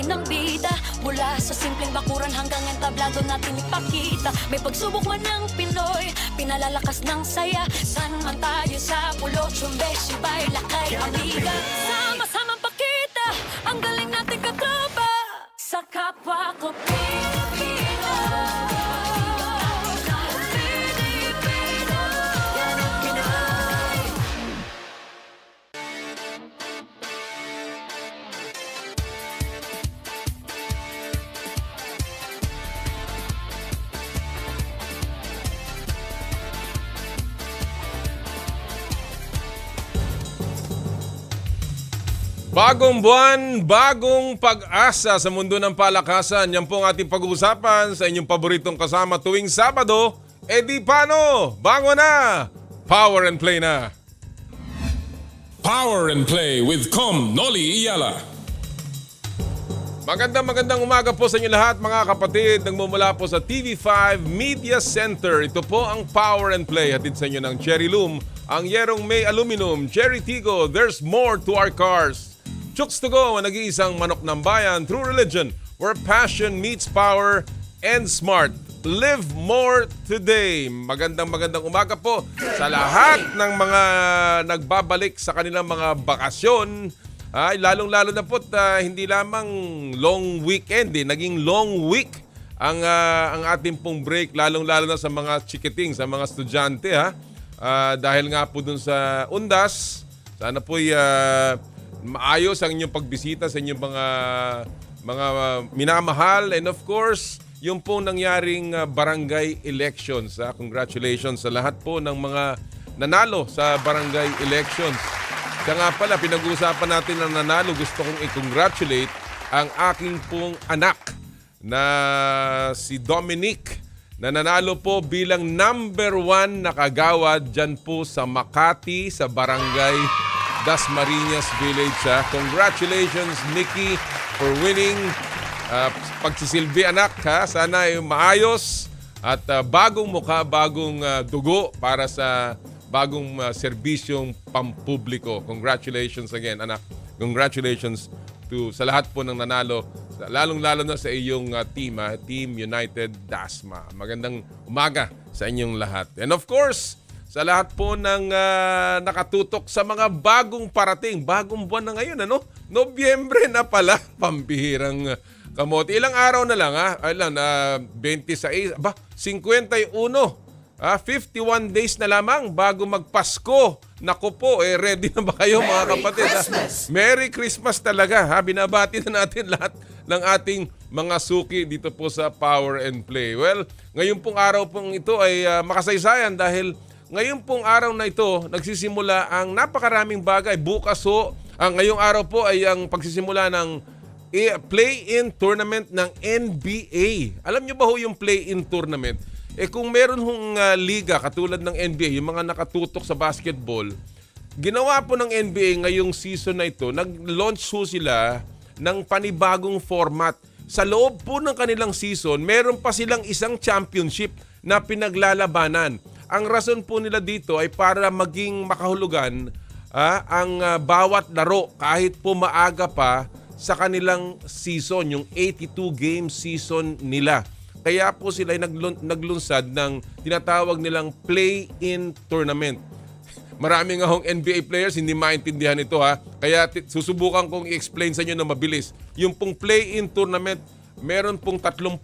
natin ang bida. Mula sa simpleng bakuran hanggang entablado natin ipakita. May pagsubok man ng Pinoy, pinalalakas ng saya. San man tayo sa pulo, Chumbeshi, Bay, Lakay, Amiga. Sama-samang pakita ang galing natin katropa sa kapwa ko Pilipino. Bagong buwan, bagong pag-asa sa mundo ng palakasan. Yan po ang ating pag-uusapan sa inyong paboritong kasama tuwing Sabado. E di paano? Bango na! Power and play na! Power and Play with Noli, Eala. Magandang umaga po sa inyo lahat mga kapatid. Nagmumula po sa TV5 Media Center. Ito po ang Power and Play. Hatid sa inyo ng Cherry Loom, ang yerong may aluminum, Cherry Tigo, there's more to our cars. Chooks to go ang nag-iisang manok ng bayan, True Religion, where passion meets power and smart. Live more today. Magandang umaga po sa lahat ng mga nagbabalik sa kanilang mga bakasyon. Ay, lalong-lalo na po hindi lamang long weekend, naging long week ang ating pong break, lalong-lalo na sa mga chikiting, sa mga estudyante dahil nga po dun sa Undas. Sana po'y maayos ang inyong pagbisita sa inyong mga minamahal, and of course, yung pong nangyaring barangay elections. Congratulations sa lahat po ng mga nanalo sa barangay elections. Kaya nga pala, pinag-uusapan natin ng nanalo. Gusto kong i-congratulate ang aking pong anak na si Dominic na nanalo po bilang number 1 na kagawad dyan po sa Makati, sa barangay Dasmariñas Village. Congratulations, Nikki, for winning. Pagsisilbi anak, sana ay maayos at bagong mukha, bagong dugo para sa bagong serbisyong pampubliko. Congratulations again, anak. Congratulations sa lahat po ng nanalo, lalong-lalo na sa iyong team, Team United Dasma. Magandang umaga sa inyong lahat. And of course, sa lahat po ng nakatutok sa mga bagong parating. Bagong buwan na ngayon, Nobyembre na pala. Pambihirang kamote. Ilang araw na lang, 26, 51. 51 days na lamang bago magpasko. Naku po, ready na ba kayo mga kapatid? Merry Christmas talaga. Binabati na natin lahat ng ating mga suki dito po sa Power and Play. Well, ngayon pong araw pong ito ay makasaysayan dahil ngayon pong araw na ito, nagsisimula ang napakaraming bagay. Bukas ho, ngayong araw po ay ang pagsisimula ng play-in tournament ng NBA. Alam nyo ba ho yung play-in tournament? Kung meron hong liga katulad ng NBA, yung mga nakatutok sa basketball, ginawa po ng NBA ngayong season na ito, nag-launch ho sila ng panibagong format. Sa loob po ng kanilang season, meron pa silang isang championship na pinaglalabanan. Ang rason po nila dito ay para maging makahulugan ang bawat laro kahit po maaga pa sa kanilang season, yung 82-game season nila. Kaya po sila ay naglunsad ng tinatawag nilang play-in tournament. Maraming ahong NBA players hindi maintindihan ito Kaya susubukan kong i-explain sa inyo na mabilis. Yung pong play-in tournament, meron pong 30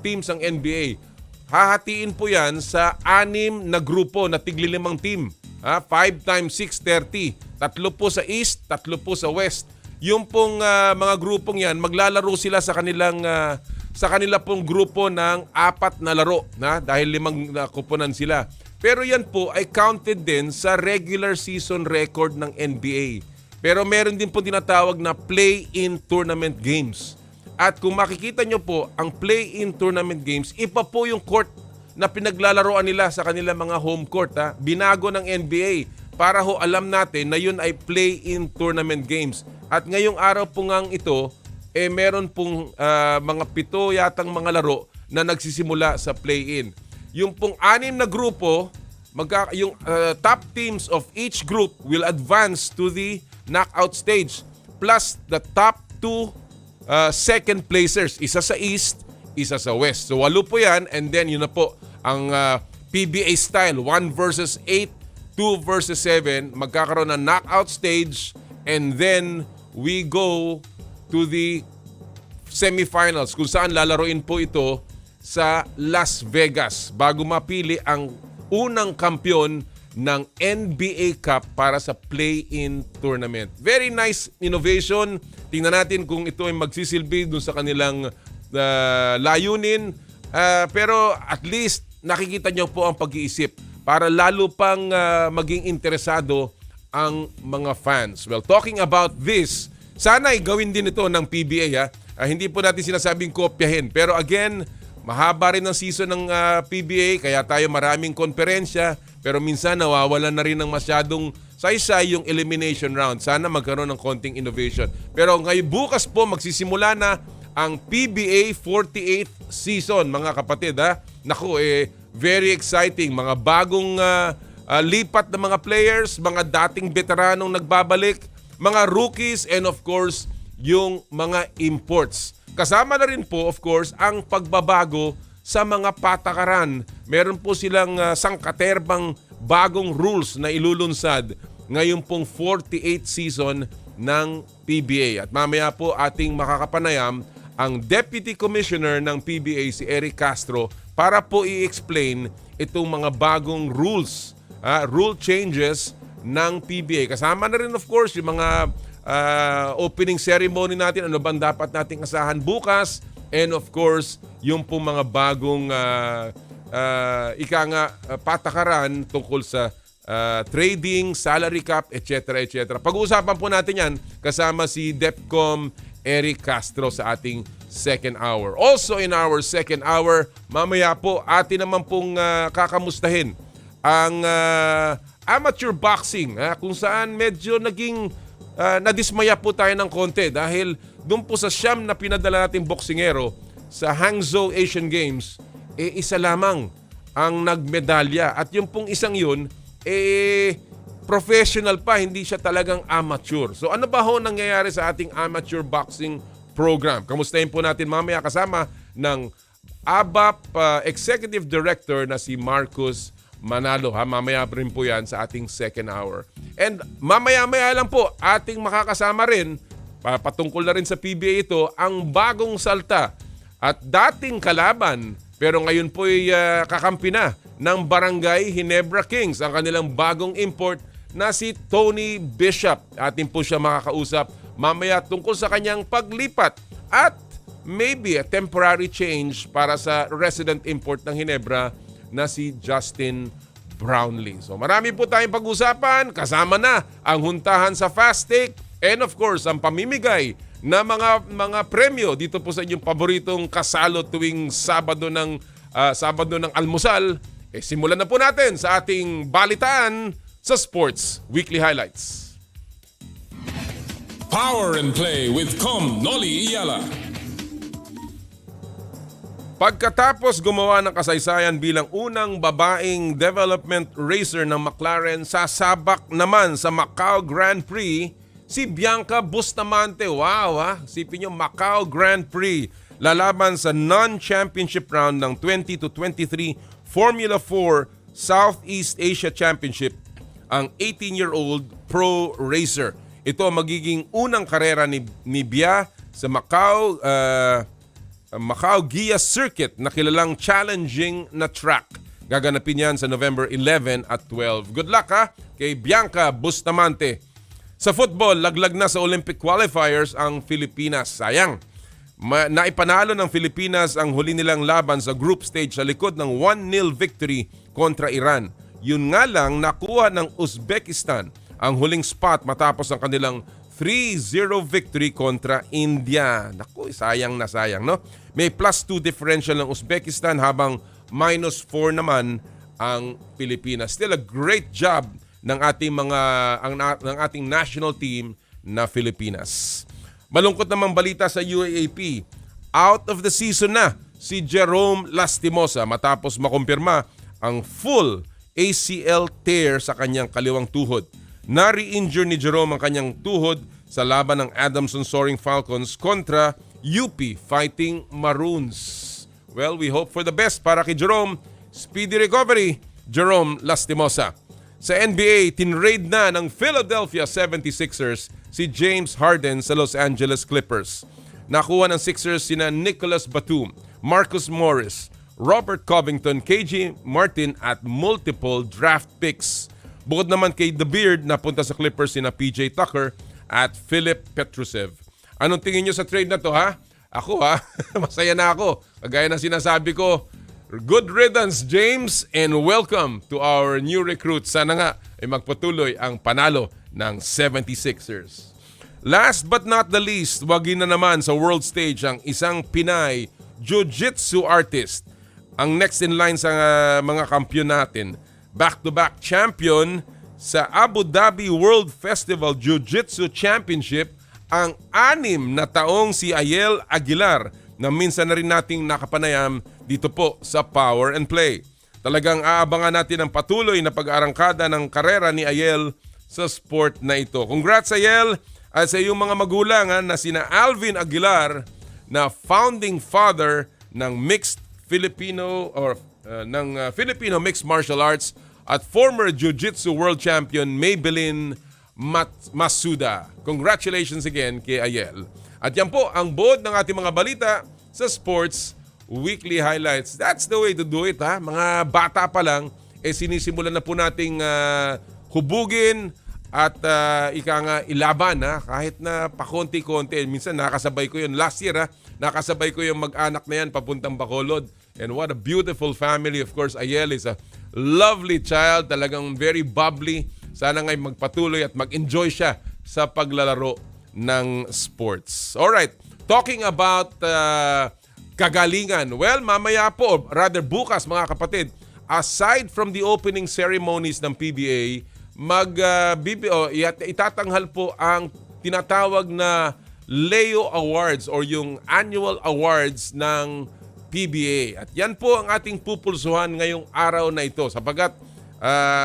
teams ang NBA. Hahatiin po yan sa 6 na grupo na tigli-5 team. 5 times 6, 30. 3 po sa East, 3 po sa West. Yung pong mga grupong yan, maglalaro sila sa kanila pong grupo ng 4 na laro. Dahil 5 kuponan sila. Pero yan po ay counted din sa regular season record ng NBA. Pero meron din po tinatawag na play-in tournament games. At kung makikita nyo po, ang play-in tournament games, iba po yung court na pinaglalaroan nila sa kanilang mga home court. Binago ng NBA para ho alam natin na yun ay play-in tournament games. At ngayong araw po ngang ito, meron pong mga 7 yatang mga laro na nagsisimula sa play-in. Yung pong 6 na grupo, yung top teams of each group will advance to the knockout stage plus the top 2 second placers. Isa sa East, isa sa West. So 8 po yan, and then yun na po ang PBA style, 1 versus 8, 2 versus 7, magkakaroon ng knockout stage, and then we go to the semifinals kung saan lalaroin po ito sa Las Vegas bago mapili ang unang kampyon ng NBA Cup para sa play-in tournament. Very nice innovation. Tingnan natin kung ito ay magsisilbi dun sa kanilang layunin. Pero at least nakikita nyo po ang pag-iisip para lalo pang maging interesado ang mga fans. Well, talking about this, sana'y gawin din ito ng PBA. Hindi po natin sinasabing kopyahin. Pero again, mahaba rin ang season ng PBA, kaya tayo maraming konferensya. Pero minsan nawawalan na rin ng masyadong saysay yung elimination round. Sana magkaroon ng konting innovation. Pero ngayon bukas po magsisimula na ang PBA 48th season, mga kapatid. Naku, very exciting. Mga bagong lipat na mga players, mga dating veteranong nagbabalik, mga rookies, and of course, yung mga imports. Kasama na rin po, of course, ang pagbabago sa mga patakaran. Meron po silang sangkaterbang bagong rules na ilulunsad ngayon pong 48th season ng PBA. At mamaya po ating makakapanayam ang Deputy Commissioner ng PBA, si Eric Castro, para po i-explain itong mga bagong rules, rule changes ng PBA. Kasama na rin, of course, yung mga opening ceremony natin, ano bang dapat nating asahan bukas, and of course, yung pong mga bagong patakaran tungkol sa trading, salary cap, etc. etc. Pag-uusapan po natin yan kasama si DepCom Eric Castro sa ating second hour. Also in our second hour, mamaya po atin naman pong kakamustahin ang amateur boxing, kung saan medyo naging nadismaya po tayo ng konti dahil doon po sa siyam na pinadala nating boksingero sa Hangzhou Asian Games, isa lamang ang nagmedalya. At yung pong isang yun, professional pa, hindi siya talagang amateur. So ano ba ho nangyayari sa ating amateur boxing program? Kamustahin po natin mamaya kasama ng ABAP Executive Director na si Marcus Manalo. Mamaya rin po yan sa ating second hour. And mamaya-maya lang po ating makakasama rin, patungkol na rin sa PBA ito, ang bagong salta at dating kalaban pero ngayon po ay kakampi na ng Barangay Ginebra Kings, ang kanilang bagong import na si Tony Bishop. Atin po siya makakausap mamaya tungkol sa kanyang paglipat at maybe a temporary change para sa resident import ng Ginebra na si Justin Brownlee. So marami po tayong pag-usapan, kasama na ang huntahan sa Fast Take, and of course, ang pamimigay na mga premyo dito po sa inyong paboritong kasalo tuwing Sabado ng almusal. Simulan na po natin sa ating balitaan sa Sports Weekly Highlights. Power and Play with Noli Eala. Pagkatapos gumawa ng kasaysayan bilang unang babaeng development racer ng McLaren, sasabak naman sa Macau Grand Prix si Bianca Bustamante. Wow, sipin nyo, Macau Grand Prix. Lalaban sa non-championship round ng 2023 Formula 4 Southeast Asia Championship ang 18-year-old pro racer. Ito magiging unang karera ni Bia sa Macau Gia Circuit na kilalang challenging na track. Gaganapin yan sa November 11 at 12. Good luck kay Bianca Bustamante. Sa football, laglag na sa Olympic qualifiers ang Pilipinas. Sayang. Naipanalo ng Pilipinas ang huli nilang laban sa group stage sa likod ng 1-0 victory kontra Iran. Yun nga lang, nakuha ng Uzbekistan ang huling spot matapos ang kanilang 3-0 victory kontra India. Naku, sayang na sayang, no? May +2 differential ng Uzbekistan habang -4 naman ang Pilipinas. Still a great job ng ating national team na Pilipinas. Malungkot namang balita sa UAAP. Out of the season na si Jerome Lastimosa matapos makumpirma ang full ACL tear sa kanyang kaliwang tuhod. Na-re-injure ni Jerome ang kanyang tuhod sa laban ng Adamson Soaring Falcons kontra UP fighting Maroons. Well, we hope for the best para kay Jerome. Speedy recovery, Jerome Lastimosa. Sa NBA, tinrade na ng Philadelphia 76ers si James Harden sa Los Angeles Clippers. Nakuha ng Sixers sina Nicholas Batum, Marcus Morris, Robert Covington, KJ Martin at multiple draft picks. Bukod naman kay The Beard, napunta sa Clippers sina PJ Tucker at Philip Petrusev. Anong tingin nyo sa trade na to, ha? Ako, ha? Masaya na ako. Kagaya ng sinasabi ko, good riddance, James, and welcome to our new recruit. Sana nga ay magpatuloy ang panalo ng 76ers. Last but not the least, wagi na naman sa world stage ang isang Pinay Jiu-Jitsu artist. Ang next in line sa mga kampiyon natin, back-to-back champion sa Abu Dhabi World Festival Jiu-Jitsu Championship, ang 6 na taong si Eala Aguilar na minsan na rin nating nakapanayam dito po sa Power and Play. Talagang aabangan natin ang patuloy na pag-arangkada ng karera ni Eala sa sport na ito. Congrats Eala at sa iyong mga magulang na sina Alvin Aguilar na founding father ng Filipino Mixed Martial Arts at former Jiu-Jitsu World Champion Maybelline Masuda. Congratulations again kay Eala. At yan po ang buod ng ating mga balita sa Sports Weekly Highlights. That's the way to do it, ha? Mga bata pa lang, sinisimulan na po nating hubugin at ika nga ilaban, ha? Kahit na pakonti-konti. Minsan nakasabay ko yun. Last year, ha? Nakasabay ko yung mag-anak na yan papuntang Bacolod. And what a beautiful family. Of course, Eala is a lovely child. Talagang very bubbly. Sana nga'y magpatuloy at mag-enjoy siya sa paglalaro ng sports. Alright, talking about kagalingan. Well, mamaya po, rather bukas mga kapatid, aside from the opening ceremonies ng PBA, itatanghal po ang tinatawag na Leo Awards or yung annual awards ng PBA. At yan po ang ating pupulsuhan ngayong araw na ito sapagkat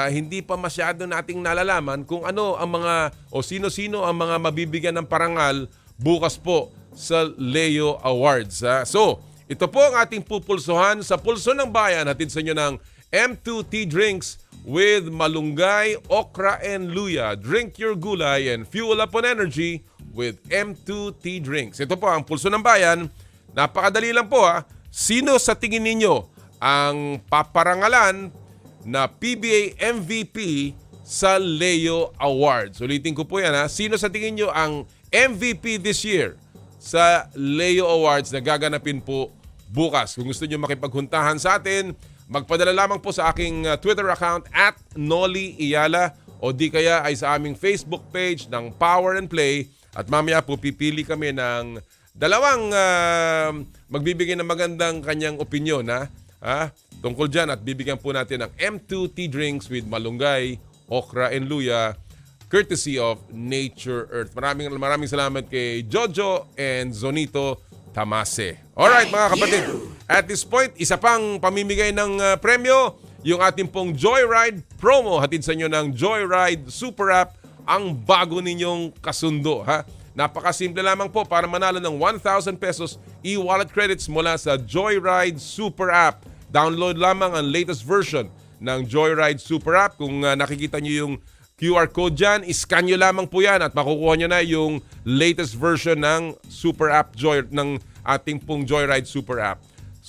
hindi pa masyado nating nalalaman kung ano ang mga o sino-sino ang mga mabibigyan ng parangal bukas po sa Leo Awards. So, ito po ang ating pupulsuhan sa Pulso ng Bayan. Hatid sa inyo ng M2T Drinks with malunggay, okra, and luya. Drink your gulay and fuel up on energy with M2T Drinks. Ito po ang Pulso ng Bayan. Napakadali lang po ha. Sino sa tingin ninyo ang paparangalan na PBA MVP sa Leo Awards? Ulitin ko po yan ha. Sino sa tingin nyo ang MVP this year sa Leo Awards na gaganapin po bukas? Kung gusto nyo makipaghuntahan sa atin, magpadala lamang po sa aking Twitter account at Noli Eala o di kaya ay sa aming Facebook page ng Power and Play at mamaya po pipili kami ng dalawang magbibigay ng magandang kanyang opinyon tungkol dyan at bibigyan po natin ng M2T Drinks with malunggay, okra, and luya courtesy of Nature Earth. Maraming salamat kay Jojo and Zonito Tamase. Alright mga kapatid, at this point, isa pang pamimigay ng premyo, yung ating pong Joyride promo. Hatid sa inyo ng Joyride Super App, ang bago ninyong kasundo. Napakasimple lamang po para manalo ng 1,000 pesos e-wallet credits mula sa Joyride Super App. Download lamang ang latest version ng Joyride Super App. Kung nakikita nyo yung QR code dyan, iscan nyo lamang po yan at makukuha nyo na yung latest version ng Super App ng ating pong Joyride Super App.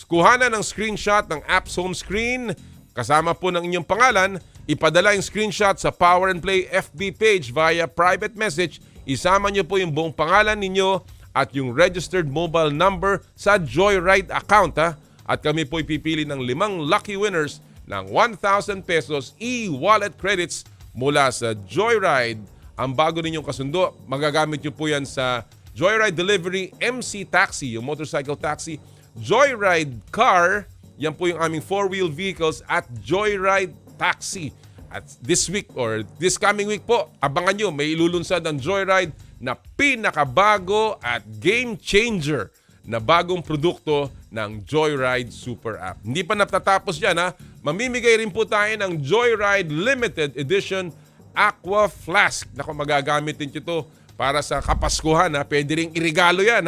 Kuha na ng screenshot ng app's home screen kasama po ng inyong pangalan. Ipadala yung screenshot sa Power and Play FB page via private message. Isama nyo po yung buong pangalan ninyo at yung registered mobile number sa Joyride account. At kami po ipipili ng 5 lucky winners ng 1,000 pesos e-wallet credits mula sa Joyride. Ang bago ninyong kasundo, magagamit nyo po yan sa Joyride Delivery, MC Taxi, yung motorcycle taxi, Joyride Car, yan po yung aming 4-wheel vehicles at Joyride Taxi. At this week or this coming week po, abangan nyo, may ilulunsad ang Joyride na pinakabago at game changer na bagong produkto ng Joyride Super App. Hindi pa natatapos yan Mamimigay rin po tayo ng Joyride Limited Edition Aqua Flask. Naku, magagamit din ito para sa Kapaskuhan Pwede rin irigalo yan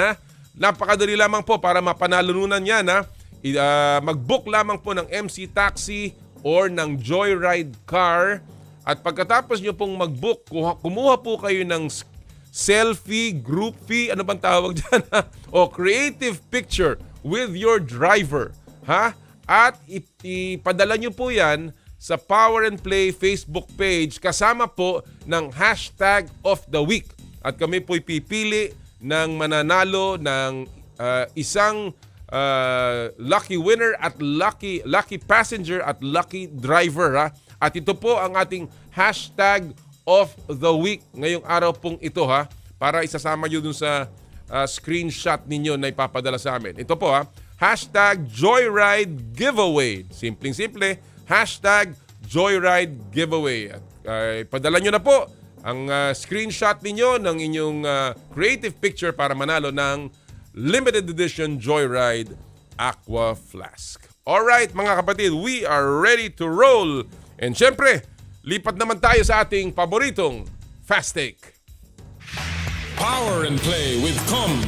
napakadali lamang po para mapanalunan yan. Mag-book lamang po ng MC Taxi or ng Joyride Car. At pagkatapos nyo pong mag-book, kumuha po kayo ng selfie, group fee, ano bang tawag dyan? O creative picture with your driver. At ipadala nyo po yan sa Power and Play Facebook page kasama po ng hashtag of the week. At kami po'y pipili ng mananalo ng isang lucky winner at lucky passenger at lucky driver. At ito po ang ating hashtag of the week ngayong araw pong ito para isasama nyo dun sa screenshot ninyo na ipapadala sa amin. Ito po hashtag Joyride Giveaway. Simpleng-simple, hashtag Joyride Giveaway. At padala nyo na po ang screenshot ninyo ng inyong creative picture para manalo ng limited edition Joyride Aqua Flask. Alright mga kapatid, we are ready to roll. And syempre, lipat naman tayo sa ating paboritong Fast Take. Power and Play with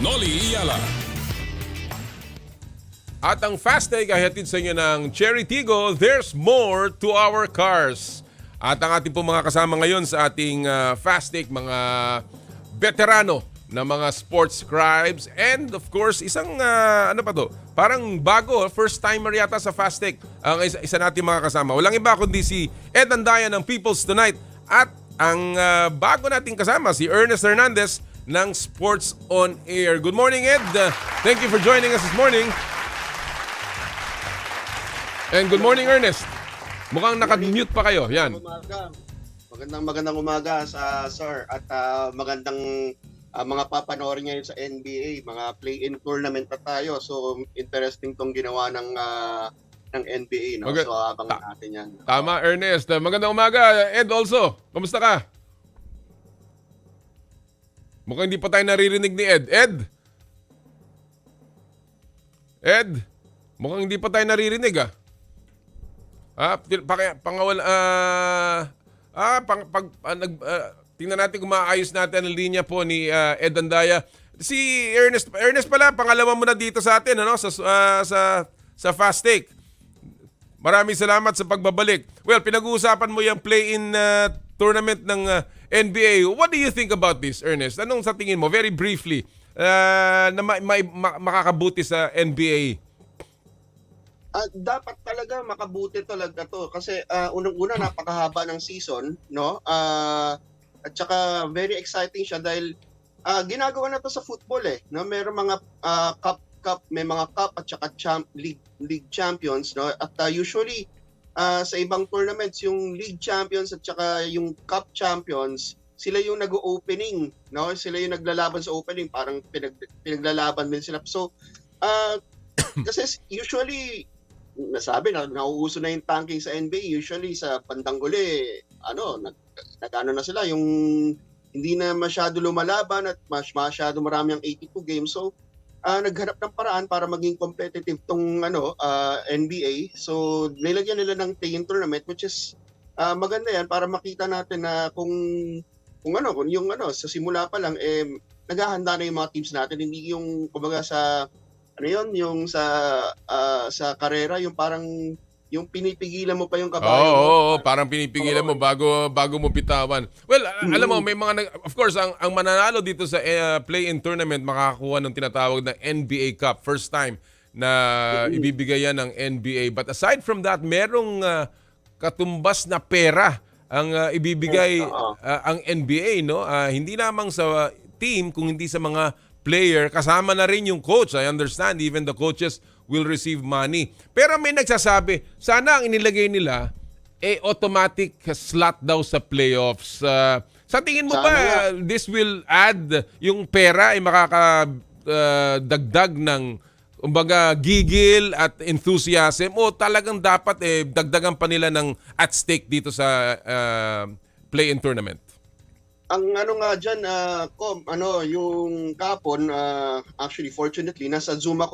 Noli Eala. At ang Fast Take ay hatid sa inyo ng Cherry Tigo, there's more to our cars. At ang ating po mga kasama ngayon sa ating Fast Take, mga veterano na mga sports scribes and of course isang parang bago, first timer yata sa Fast Take ang isa nating mga kasama. Walang iba kundi si Ed Andaya ng People's Tonight at ang bago nating kasama si Ernest Hernandez ng Sports on Air. Good morning, Ed. Thank you for joining us this morning. And good morning, Ernest. Mukhang naka-mute pa kayo. Yan. Magandang umaga sa sir at magandang mga papanoorin ngayon sa NBA, mga play-in tournament na tayo. So interesting tong ginawa ng NBA, no? Okay. So abangan natin 'yan. Tama, Ernest. Magandang umaga, Ed also. Kumusta ka? Mukhang hindi pa tayo naririnig ni Ed. Ed, mukhang hindi pa tayo naririnig tingnan natin kung maayos natin ang linya po ni Ed Andaya. Si Ernest pala, pangalawa mo na dito sa atin sa Fast Take. Maraming salamat sa pagbabalik. Well, pinag-uusapan mo yung play-in tournament ng NBA. What do you think about this, Ernest? Anong sa tingin mo, very briefly, na makakabuti sa NBA? Dapat talaga makabuti talaga to kasi unang-una napakahaba ng season, no? At saka very exciting siya dahil ginagawa na to sa football no? Mayroong mga may mga cup at saka league champions, no? At usually sa ibang tournaments yung league champions at saka yung cup champions, sila yung nag-opening, no? Sila yung naglalaban sa opening, parang pinaglalaban din sila. So kasi usually nasabi na nauuso na yung tanking sa NBA, usually sa bandang huli nag-ano na sila, yung hindi na masyado lumalaban at masyado marami ang 82 games. So naghanap ng paraan para maging competitive tong NBA. So nilagyan nila ng play-in tournament, which is maganda yan para makita natin na kung yung sa simula pa lang naghahanda na yung mga teams natin, hindi yung kumbaga sa yung sa karera, yung parang yung pinipigilan mo pa yung kabayo. Oo, parang pinipigilan mo bago mo bitawan. Well, alam mo, may mga of course ang mananalo dito sa play-in tournament makakakuha ng tinatawag na NBA Cup, first time na ibibigay yan ng NBA. But aside from that, merong katumbas na pera ang ibibigay ang NBA, no? Hindi lamang sa team kung hindi sa mga player, kasama na rin yung coach. I understand, even the coaches will receive money. Pero may nagsasabi, sana ang inilagay nila automatic slot daw sa playoffs. Sa tingin mo ba this will add yung pera ay makakadagdag ng kumbaga gigil at enthusiasm o talagang dapat dagdagan pa nila ng at stake dito sa play-in tournament? Ang nga dyan, yung kapon, actually, fortunately, nasa Zoom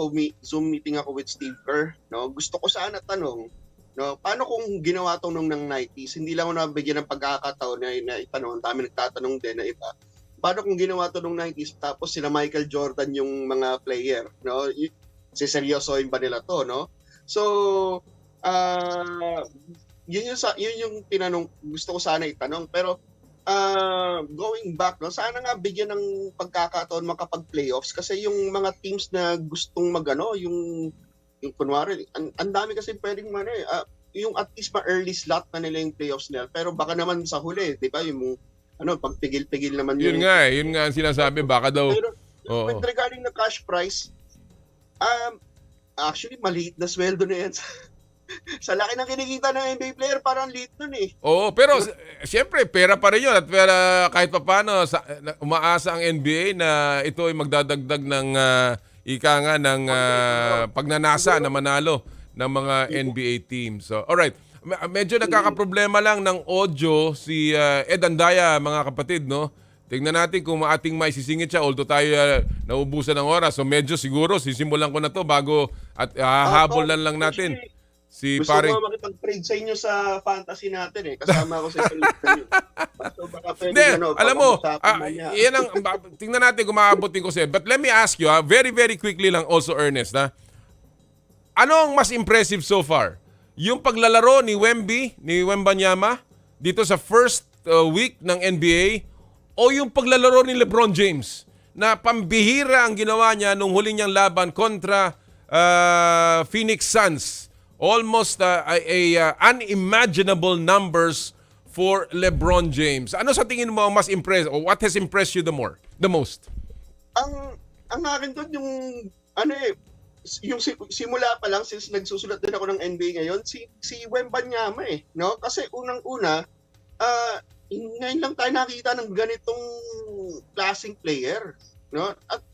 meeting ako with Steve Kerr. No? Gusto ko sana tanong, no, paano kung ginawa ito nung ng 90s? Hindi lang ako nabigyan ng pagkakataon na itanong. Dami nagtatanong din na iba. paano kung ginawa to nung 90s tapos sila Michael Jordan yung mga player, no? Siseryosohin ba nila to, no? So, yun yung tinanong, gusto ko sana itanong. Pero, going back, no, sana nga bigyan ng pagkakataon makapag-playoffs kasi yung mga teams na gustong magano, yung kunwari, ang dami kasi pwedeng yung at least ma-early slot na nila yung playoffs nila. Pero baka naman sa huli, di ba, yung pagpigil-pigil naman Yun nga ang sinasabi, baka daw. Pero Oo. with regarding the cash price, actually maliit na sweldo na yan sa laki ng kinikita ng NBA player, parang liit nun eh. Oo, pero siyempre, pera pa rin yun. At pera, kahit pa paano, umaasa ang NBA na ito ay magdadagdag ng ika nga ng pagnanasa na manalo ng mga NBA teams. So, alright. Medyo nagkakaproblema lang ng audio si Ed Andaya, mga kapatid, no? Tingnan natin kung ating maisisingit siya, although tayo naubusan ng oras. So medyo siguro, sisimulan ko na to bago at hahabolan lang natin. Si gusto pare. ko makipag-trade sa inyo sa fantasy natin eh. Kasama ko sa isang so baka pwede alam mo, yan ang, tingnan natin kung maabutin ko siya. But let me ask you, very, very quickly lang also, Ernest, ano ang mas impressive so far? Yung paglalaro ni Wembanyama, dito sa first week ng NBA, o yung paglalaro ni LeBron James, na pambihira ang ginawa niya nung huling niyang laban kontra Phoenix Suns? Almost unimaginable numbers for LeBron James. Ano sa tingin mo ang mas impressed, or what has impressed you the most? Ang akin doon yung simula pa lang, since nagsusulat din ako ng NBA ngayon, si Wembanyama eh, no? Kasi unang-una, ngayon lang tayo nakita ng ganitong klaseng player, no? At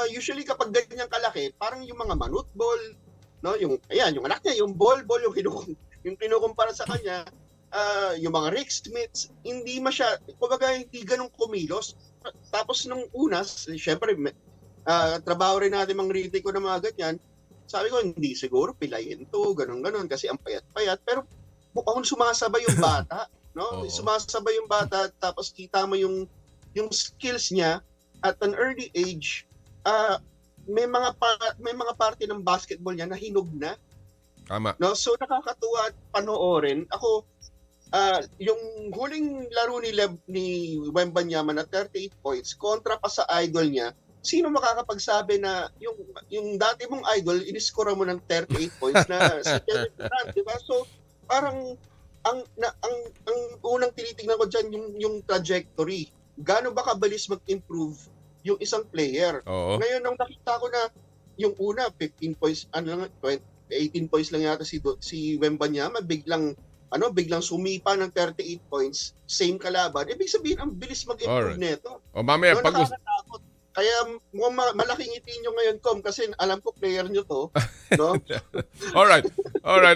usually kapag ganyan kalaki, parang yung mga manutbol, no, yung anak niya, yung ball yung kinukumpara sa kanya, yung mga Rick Smiths, hindi ganun kumilos. Tapos nung unas, syempre trabaho rin natin mang riti ko na mga ganyan. Sabi ko, hindi siguro pilayin to, ganun kasi ang payat-payat, pero mukhang sumasabay yung bata, no? Sumasabay yung bata, tapos kita mo yung skills niya at an early age. May mga parte ng basketball niya na hinog na. Tama. No, so nakakatuwa at panoorin. Ako yung huling laro ni Wembanyama na 38 points kontra pa sa idol niya. Sino makakapagsabi na yung dati mong idol iniskora mo ng 38 points na si Kevin Durant, di ba? So parang ang unang tinitingnan ko diyan yung trajectory. Gaano ba kabilis mag-improve yung isang player. Oo. Ngayon, nung nakita ko na yung una, 15 points, 18 points lang yata si Wembanyama, biglang sumipa ng 38 points, same kalaban. Ibig sabihin, ang bilis mag-improve nito. O mamaya, no, nakakatakot. Kaya malaking ngiti nyo ngayon, Com, kasi alam ko player nyo to. No? Alright,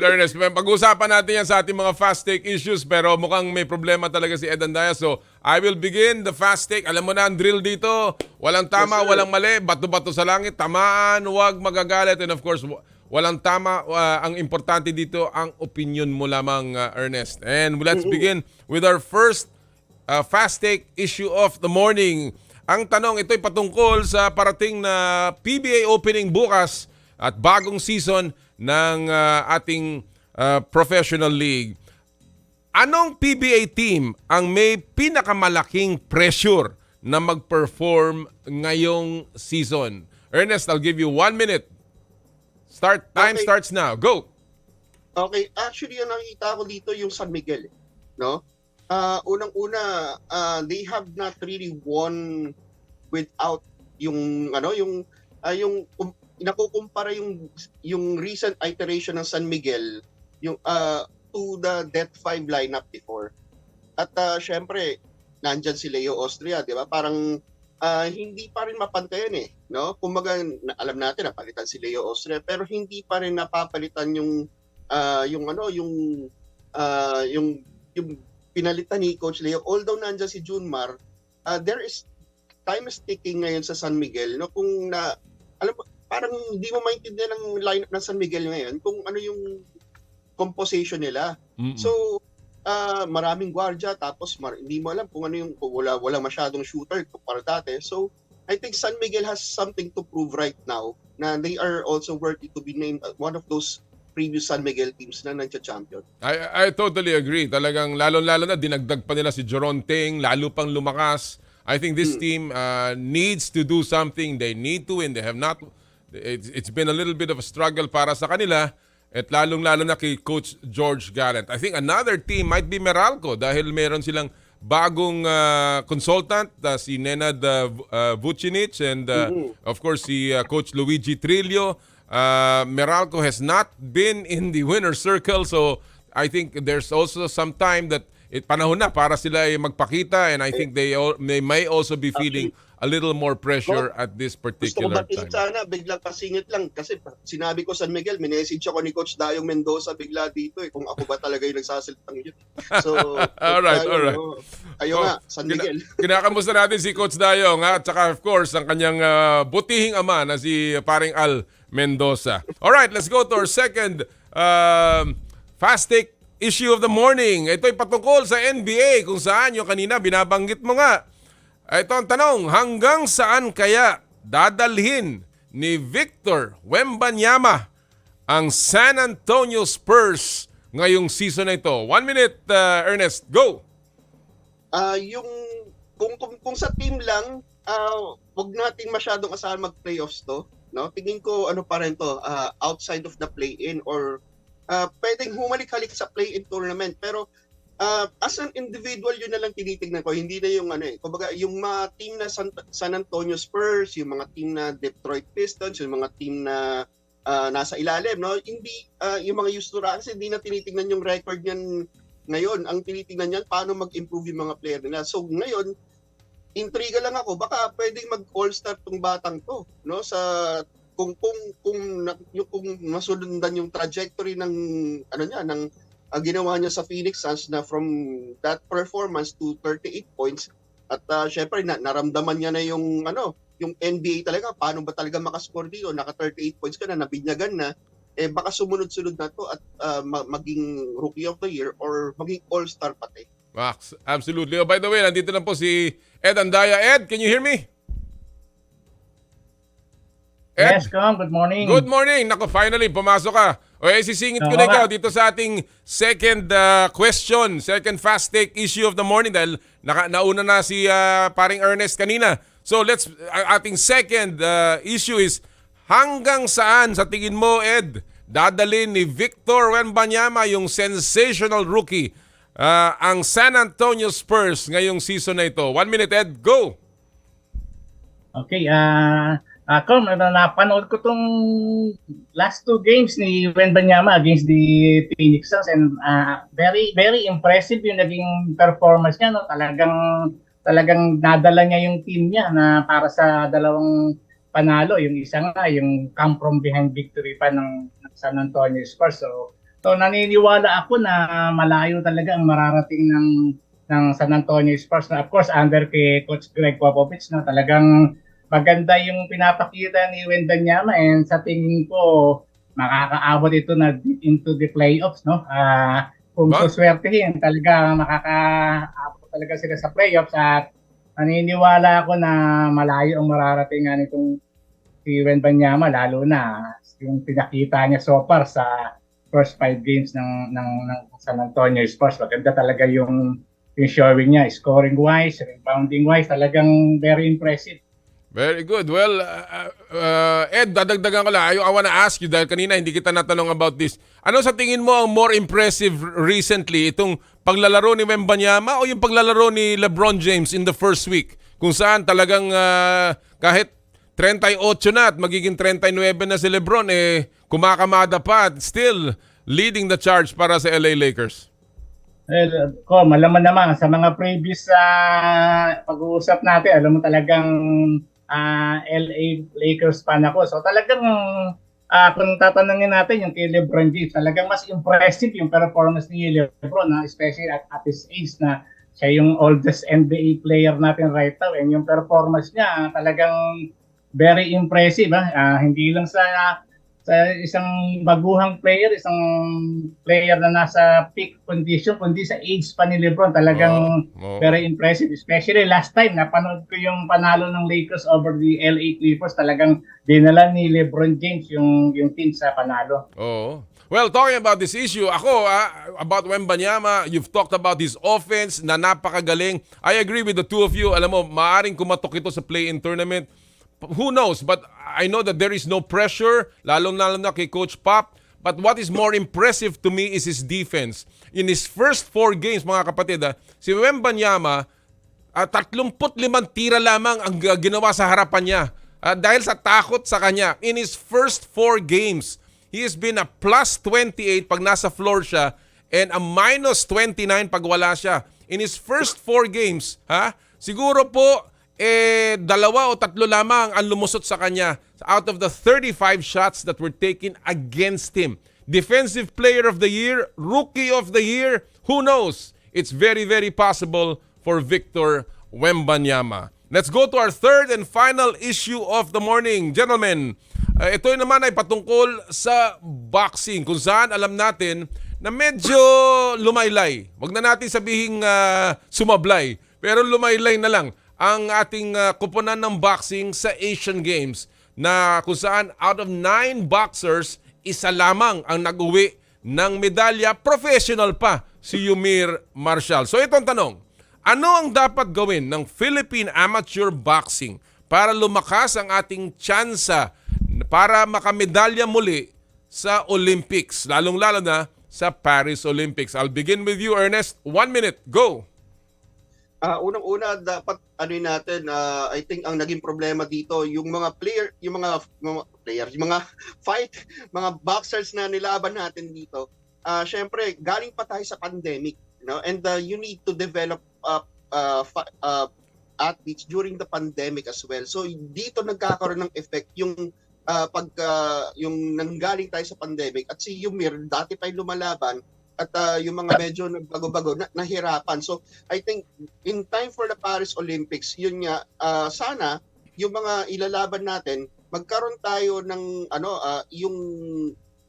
Ernest. Pag-usapan natin yan sa ating mga fast take issues, pero mukhang may problema talaga si Ed Andaya. So, I will begin the fast take. Alam mo na ang drill dito. Walang tama, walang mali. Bato-bato sa langit. Tamaan, huwag magagalit. And of course, walang tama. Ang importante dito, ang opinion mo lamang, Ernest. And let's begin with our first fast take issue of the morning. Ang tanong, ito'y patungkol sa parating na PBA opening bukas at bagong season ng ating professional league. Anong PBA team ang may pinakamalaking pressure na mag-perform ngayong season? Ernest, I'll give you 1 minute. Time starts now. Go! Okay, actually, yung nakita ko dito yung San Miguel. No? Unang-una, they have not really won without yung nakukumpara yung recent iteration ng San Miguel to the Death 5 lineup before. At syempre, nandyan si Leo Austria, di ba? Parang hindi pa rin mapantayan eh, no? Kumbaga, alam natin napalitan si Leo Austria, pero hindi pa rin napapalitan yung pinalitan ni Coach Leo. Although nandiyan si Junmar, time is ticking ngayon sa San Miguel, no? Kung alam mo, parang hindi mo maintindihan ng lineup ng San Miguel ngayon kung ano yung composition nila. So maraming gwardiya, tapos hindi mo alam kung ano yung kung wala masyadong shooter para dati. So I think San Miguel has something to prove right now na they are also worthy to be named one of those previous San Miguel teams na nagcha-champion. I totally agree. Talagang lalo-lalo na dinagdag pa nila si Jeron Ting, lalo pang lumakas. I think this team needs to do something. They need to win. They have not. It's been a little bit of a struggle para sa kanila. At lalong-lalo na kay Coach George Gallant. I think another team might be Meralco dahil meron silang bagong consultant, si Nenad Vucinic and of course si Coach Luigi Trillo. Meralco has not been in the winner's circle, so I think there's also some time that panahon na para sila ay magpakita, and I think they may also be feeling a little more pressure at this Gusto ko particular batiin time. sana, biglang pasingit lang. Kasi sinabi ko San Miguel, minessage ako ni Coach Dayong Mendoza bigla dito kung ako ba talaga yung nagsasaltang yun. So, Alright. Kayo Oh, nga, San Miguel. Kinakamusta natin si Coach Dayong, at saka of course ang kanyang butihing ama na si paring Al Mendoza. Alright, let's go to our second fast take issue of the morning. Ito'y patungkol sa NBA kung saan yung kanina binabanggit mo nga. Ito ang tanong, hanggang saan kaya dadalhin ni Victor Wembanyama ang San Antonio Spurs ngayong season na ito? 1 minute, Ernest, go! Yung kung sa team lang, wag nating masyadong asahan mag-playoffs to, no? Tingin ko ano pa rin to, outside of the play-in or pwedeng humalik-halik sa play-in tournament, pero as an individual yun na lang tinitingnan ko, hindi na yung kumbaga yung mga team na San Antonio Spurs, yung mga team na Detroit Pistons, yung mga team na nasa ilalim, no? Hindi yung mga used to runs, hindi na tinitingnan yung record niyan ngayon. Ang tinitingnan niyan paano mag-improve yung mga player nila. So ngayon, intriga lang ako, baka pwedeng mag-all-star tong batang to, no? Sa kung masundan yung trajectory ng ginawa niya sa Phoenix Suns na from that performance to 38 points at syempre naramdaman niya na yung yung NBA talaga, paano ba talaga makascore dito, naka 38 points ka na, nabinyagan na, baka sumunod-sunod na to at maging Rookie of the Year or maging All-Star pati. Max, absolutely. Oh, by the way, nandito na po si Ed Andaya. Ed, can you hear me? Ed? Yes, Kong. Good morning. Good morning. Naku, finally, pumasok ka. O, sisingit ko na ikaw dito sa ating second question, second fast take issue of the morning dahil nauna na si paring Ernest kanina. So, ating second issue is, hanggang saan sa tingin mo, Ed, dadalhin ni Victor Wembanyama, yung sensational rookie, ang San Antonio Spurs ngayong season na ito? 1 minute, Ed. Go! Okay, Kong, napanood ko tong last two games ni Wembanyama against the Phoenix Suns and very very impressive yung naging performance niya, no? Talagang nadala niya yung team niya na para sa dalawang panalo, yung isa nga yung come from behind victory pa ng San Antonio Spurs. So naniniwala ako na malayo talaga ang mararating ng San Antonio Spurs, na of course under kay Coach Greg Popovich, no? Talagang maganda yung pinapakita ni Wembanyama and sa tingin ko makakaabot ito na into the playoffs, no? Kung suswertehin, talaga makakaabot talaga sila sa playoffs at naniniwala ako na malayo ang mararating nitong si Wembanyama, lalo na yung pinakita niya so far sa first 5 games ng San Antonio Spurs. Maganda talaga yung showing niya, scoring wise, rebounding wise, talagang very impressive. Very good. Well, Ed, dadagdagan ko lang. I wanna ask you dahil kanina hindi kita natanong about this. Ano sa tingin mo ang more impressive recently? Itong paglalaro ni Wembanyama o yung paglalaro ni LeBron James in the first week? Kung saan talagang kahit 38 na at magiging 39 na si LeBron, kumakamada pa at still leading the charge para sa LA Lakers. Well, malaman naman sa mga previous pag-uusap natin, alam mo talagang LA Lakers fan ako. So talagang kung tatanungin natin yung kay LeBron James, talagang mas impressive yung performance ni LeBron, especially at his age na siya yung oldest NBA player natin right now. And yung performance niya talagang very impressive. Hindi lang sa sa isang baguhang player, isang player na nasa peak condition, kundi sa age pa ni LeBron, talagang Oo. very impressive. Especially last time, napanood ko yung panalo ng Lakers over the LA Clippers, talagang dinala ni LeBron James yung team sa panalo. Oo. Well, talking about this issue, ako, about Wembanyama, you've talked about his offense na napakagaling. I agree with the two of you. Alam mo, maaring kumatok ito sa play-in tournament. Who knows? But I know that there is no pressure, lalong-lalo na kay Coach Pop. But what is more impressive to me is his defense. In his first 4 games, mga kapatid, si Wembanyama, 35 tira lamang ang ginawa sa harapan niya. Dahil sa takot sa kanya. In his first 4 games, he has been a plus 28 pag nasa floor siya and a minus 29 pag wala siya. In his first 4 games, siguro po, 2 o 3 lamang ang lumusot sa kanya out of the 35 shots that were taken against him. Defensive Player of the Year, Rookie of the Year, who knows? It's very, very possible for Victor Wembanyama. Let's go to our third and final issue of the morning. Gentlemen, ito naman ay patungkol sa boxing kung saan alam natin na medyo lumaylay. Wag na natin sabihing sumablay, pero lumaylay na lang ang ating kuponan ng boxing sa Asian Games na kung saan out of 9 boxers, isa lamang ang nag-uwi ng medalya, professional pa, si Yumir Marshall. So itong tanong, ano ang dapat gawin ng Philippine Amateur Boxing para lumakas ang ating tsansa para makamedalya muli sa Olympics, lalong-lalo na sa Paris Olympics? I'll begin with you, Ernest. 1 minute, go! Unang-una dapat natin, I think ang naging problema dito yung mga mga boxers na nilaban natin dito. Syempre galing pa tayo sa pandemic, no? And you need to develop athletes during the pandemic as well. So dito nagkakaroon ng effect yung yung nanggaling tayo sa pandemic at si Yumir dati pa lumalaban at yung mga medyo nagbago-bago nahirapan. So I think in time for the Paris Olympics, yun nga sana yung mga ilalaban natin magkaroon tayo ng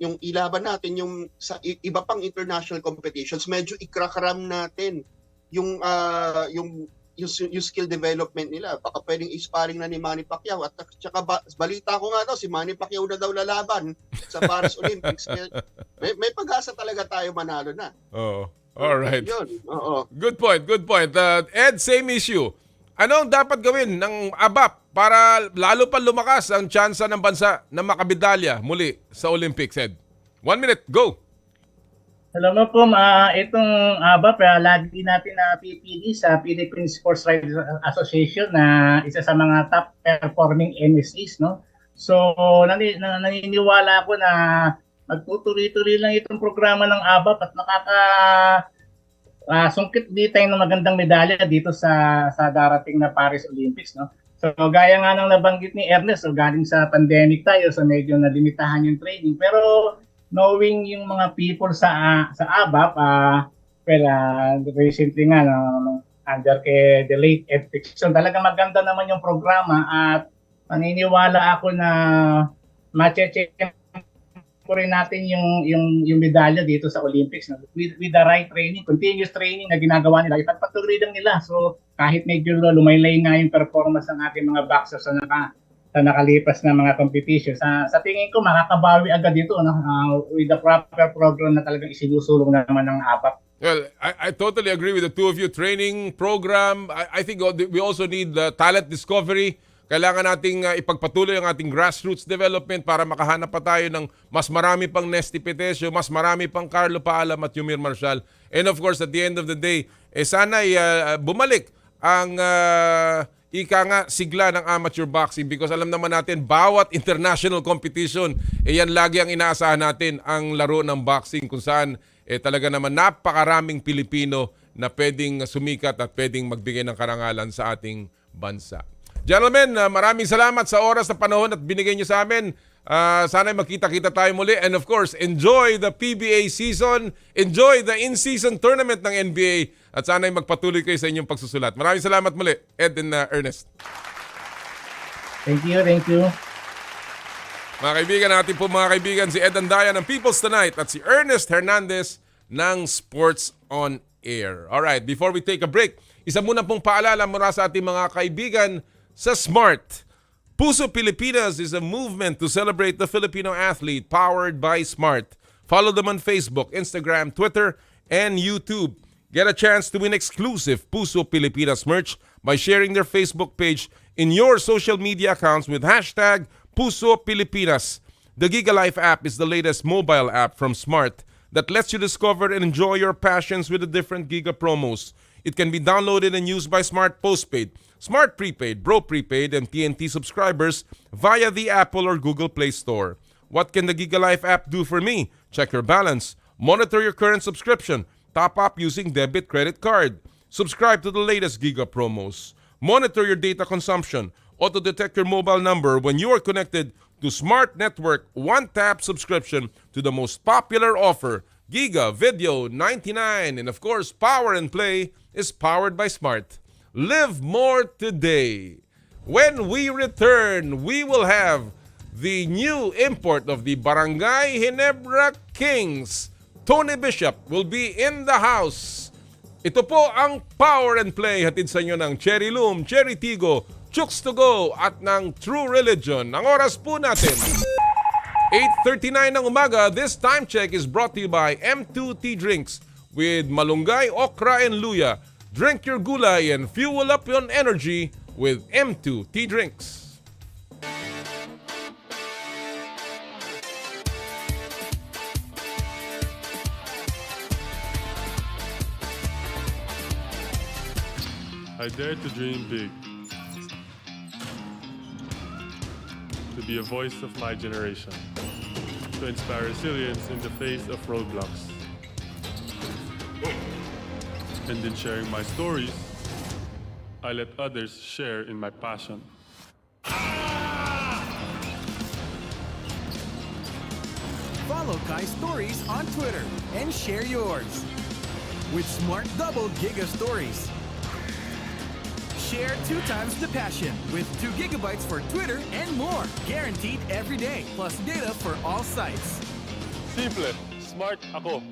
yung ilaban natin yung sa iba pang international competitions, medyo ikrakaram natin yung skill development nila. Baka pwedeng sparring na ni Manny Pacquiao at saka balita ko nga daw si Manny Pacquiao na daw lalaban sa Paris Olympics. May pag-asa talaga tayo manalo na. Oh, all right. Yun. Oo. Good point, good point. Ed, same issue. Ano ang dapat gawin ng ABAP para lalo pa lumakas ang tsansa ng bansa na makabidalya muli sa Olympics, Ed? 1 minute, go! Alam mo po, itong ABAP, lagi natin na PPD sa Philippine Sports Riders Association na isa sa mga top performing NSAs, no? So, naniniwala ako na magtutuloy-tuloy lang itong programa ng ABAP at sungkit di tayo ng magandang medalya dito sa darating na Paris Olympics, no? So, gaya nga ng nabanggit ni Ernest, so galing sa pandemic tayo, so medyo nalimitahan yung training. Pero knowing yung mga people sa ABAP, recently nga, under kay the late Ed Fiction, talaga maganda naman yung programa at naniniwala ako na ma-check po rin natin yung medalya dito sa Olympics. No? With the right training, continuous training na ginagawa nila, ipagpatuloy lang nila. So kahit medyo lumaylay nga yung performance ng ating mga boxers sa nakalipas na mga competition. Sa tingin ko, makakabawi agad dito with the proper program na talagang isinusulong naman ng ABAP. Well, I totally agree with the two of you. Training program, I think we also need talent discovery. Kailangan nating ipagpatuloy ang ating grassroots development para makahanap pa tayo ng mas marami pang Nesty Petesio, mas marami pang Carlo Paalam at Yumir Marshall. And of course, at the end of the day, sana bumalik ang sigla ng amateur boxing because alam naman natin, bawat international competition, yan lagi ang inaasahan natin ang laro ng boxing kung saan talaga naman napakaraming Pilipino na pwedeng sumikat at pwedeng magbigay ng karangalan sa ating bansa. Gentlemen, maraming salamat sa oras na panahon at binigay nyo sa amin. Sana magkita-kita tayo muli. And of course, enjoy the PBA season. Enjoy the in-season tournament ng NBA. At sana magpatuloy kayo sa inyong pagsusulat. Maraming salamat muli, Ed and Ernest. Thank you, thank you. Mga kaibigan natin po mga kaibigan, si Andaya ng People's Tonight at si Ernest Hernandez ng Sports on Air. Alright, before we take a break, isa muna pong paalala mula sa ating mga kaibigan sa Smart. Puso Pilipinas is a movement to celebrate the Filipino athlete powered by Smart. Follow them on Facebook, Instagram, Twitter, and YouTube. Get a chance to win exclusive Puso Pilipinas merch by sharing their Facebook page in your social media accounts with hashtag Puso Pilipinas. The Giga Life app is the latest mobile app from Smart that lets you discover and enjoy your passions with the different Giga promos. It can be downloaded and used by Smart Postpaid, Smart Prepaid, Bro Prepaid, and TNT subscribers via the Apple or Google Play Store. What can the Giga Life app do for me? Check your balance, monitor your current subscription, top up using debit credit card, subscribe to the latest Giga promos, monitor your data consumption, auto-detect your mobile number when you are connected to Smart Network one-tap subscription to the most popular offer, Giga Video 99. And of course, Power and Play is powered by Smart. Live more today. When we return, we will have the new import of the Barangay Ginebra Kings. Tony Bishop will be in the house. Ito po ang Power and Play, hatid sa inyo ng Cherry Loom, Cherry Tigo, Chooks to Go at ng True Religion. Ang oras po natin, 8:39 ng umaga. This time check is brought to you by M2 Tea Drinks with malunggay, okra, and luya. Drink your gulay and fuel up your energy with M2 Tea Drinks. I dare to dream big. To be a voice of my generation. To inspire resilience in the face of roadblocks. And in sharing my stories, I let others share in my passion. Follow Kai's stories on Twitter and share yours. With Smart Double Giga Stories. Share 2 times the passion with 2 gigabytes for Twitter and more. Guaranteed every day. Plus data for all sites. Simple, smart ako.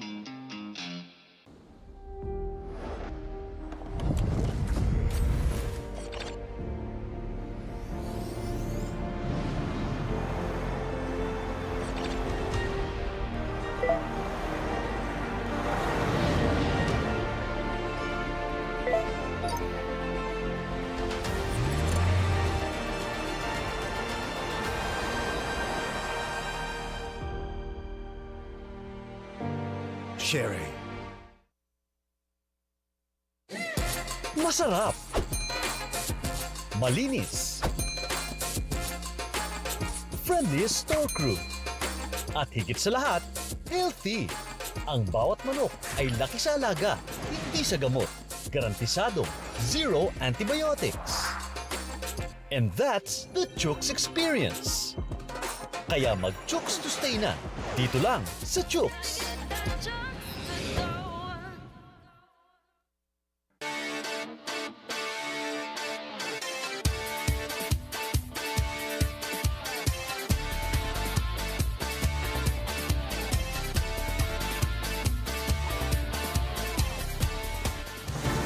Sherry. Masarap. Malinis. Friendly store crew. At higit sa lahat, healthy. Ang bawat manok ay laki sa alaga, hindi sa gamot. Garantisado, zero antibiotics. And that's the Chooks experience. Kaya mag-Chooks to stay na. Dito lang sa Chooks.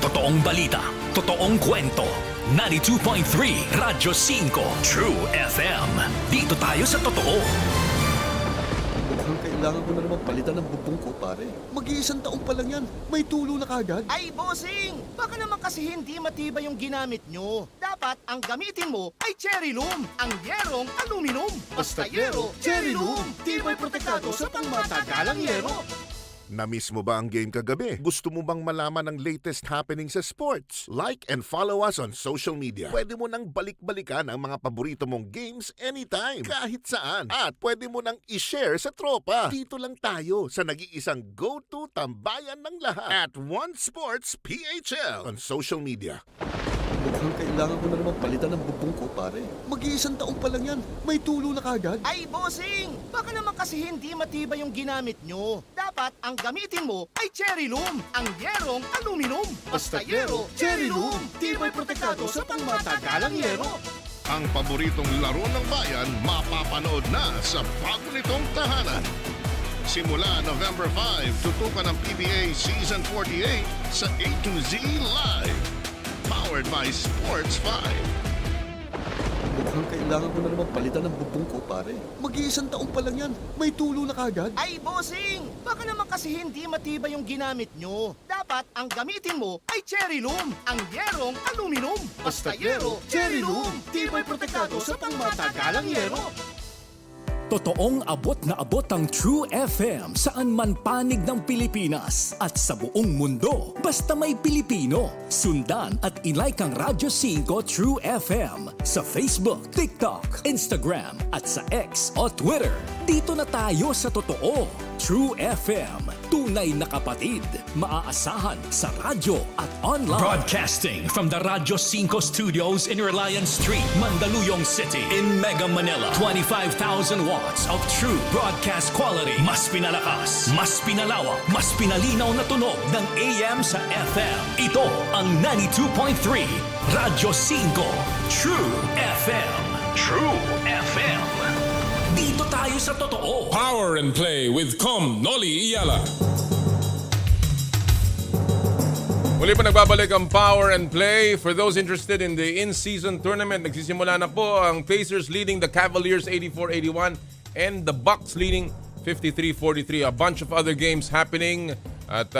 Totoong balita, totoong kwento. 92.3 Radyo 5 True FM. Dito tayo sa totoo. Mukhang kailangan ko na naman palitan ng bubong ko, pare. Mag-iisang taong pa lang yan. May tulo na kagad. Ay, bossing! Baka naman kasi hindi matibay yung ginamit nyo. Dapat ang gamitin mo ay Cherry Loom, ang yerong aluminum. Basta yero, Cherry Loom. Tibay protektado sa pangmatagalang yero. Na-miss mo ba ang game kagabi? Gusto mo bang malaman ang latest happening sa sports? Like and follow us on social media. Pwede mo nang balik-balikan ang mga paborito mong games anytime, kahit saan. At pwede mo nang i-share sa tropa. Dito lang tayo sa nag-iisang go-to tambayan ng lahat at One Sports PHL on social media. Mukhang kailangan ko na naman palitan ng bubong ko, pare. Mag-iisang taong pa lang yan. May tulo na kagad. Ay, bossing! Baka naman kasi hindi matibay yung ginamit nyo. Dapat ang gamitin mo ay Cherry Loom, ang yerong aluminum. Basta yero, Cherry Loom. Tibay protektado sa pangmatagalang yero. Ang paboritong laro ng bayan mapapanood na sa bago nitong tahanan. Simula November 5, tutukan ng PBA Season 48 sa A to Z Live. Powered by Sports 5. Mukhang kailangan ko na naman palitan ng bubong ko, pare. Mag-iisang taong pa lang yan. May tulo na kagad. Ay, bossing! Baka naman kasi hindi matibay yung ginamit nyo. Dapat ang gamitin mo ay Cherry Loom, ang yerong aluminum. Basta yero, Cherry Loom. Tibay protektado sa pangmatagalang yero. Totoong abot na abot ang True FM saan man panig ng Pilipinas at sa buong mundo. Basta may Pilipino. Sundan at ilike ang Radyo 5 True FM sa Facebook, TikTok, Instagram at sa X o Twitter. Dito na tayo sa totoo. True FM. Tunay na kapatid. Maaasahan sa radyo at online. Broadcasting from the Radyo 5 studios in Reliance Street, Mandaluyong City in Mega Manila. 25,000 watts of true broadcast quality. Mas pinalakas, mas pinalawak, mas pinalinaw na tunog ng AM sa FM. Ito ang 92.3 Radyo 5 True FM. True FM. Dito tayo sa totoo. Power and play with Noli, Eala. Muli pa nagbabalik ang Power and Play. For those interested in the in-season tournament, nagsisimula na po ang Pacers leading the Cavaliers 84-81 and the Bucks leading 53-43. A bunch of other games happening. At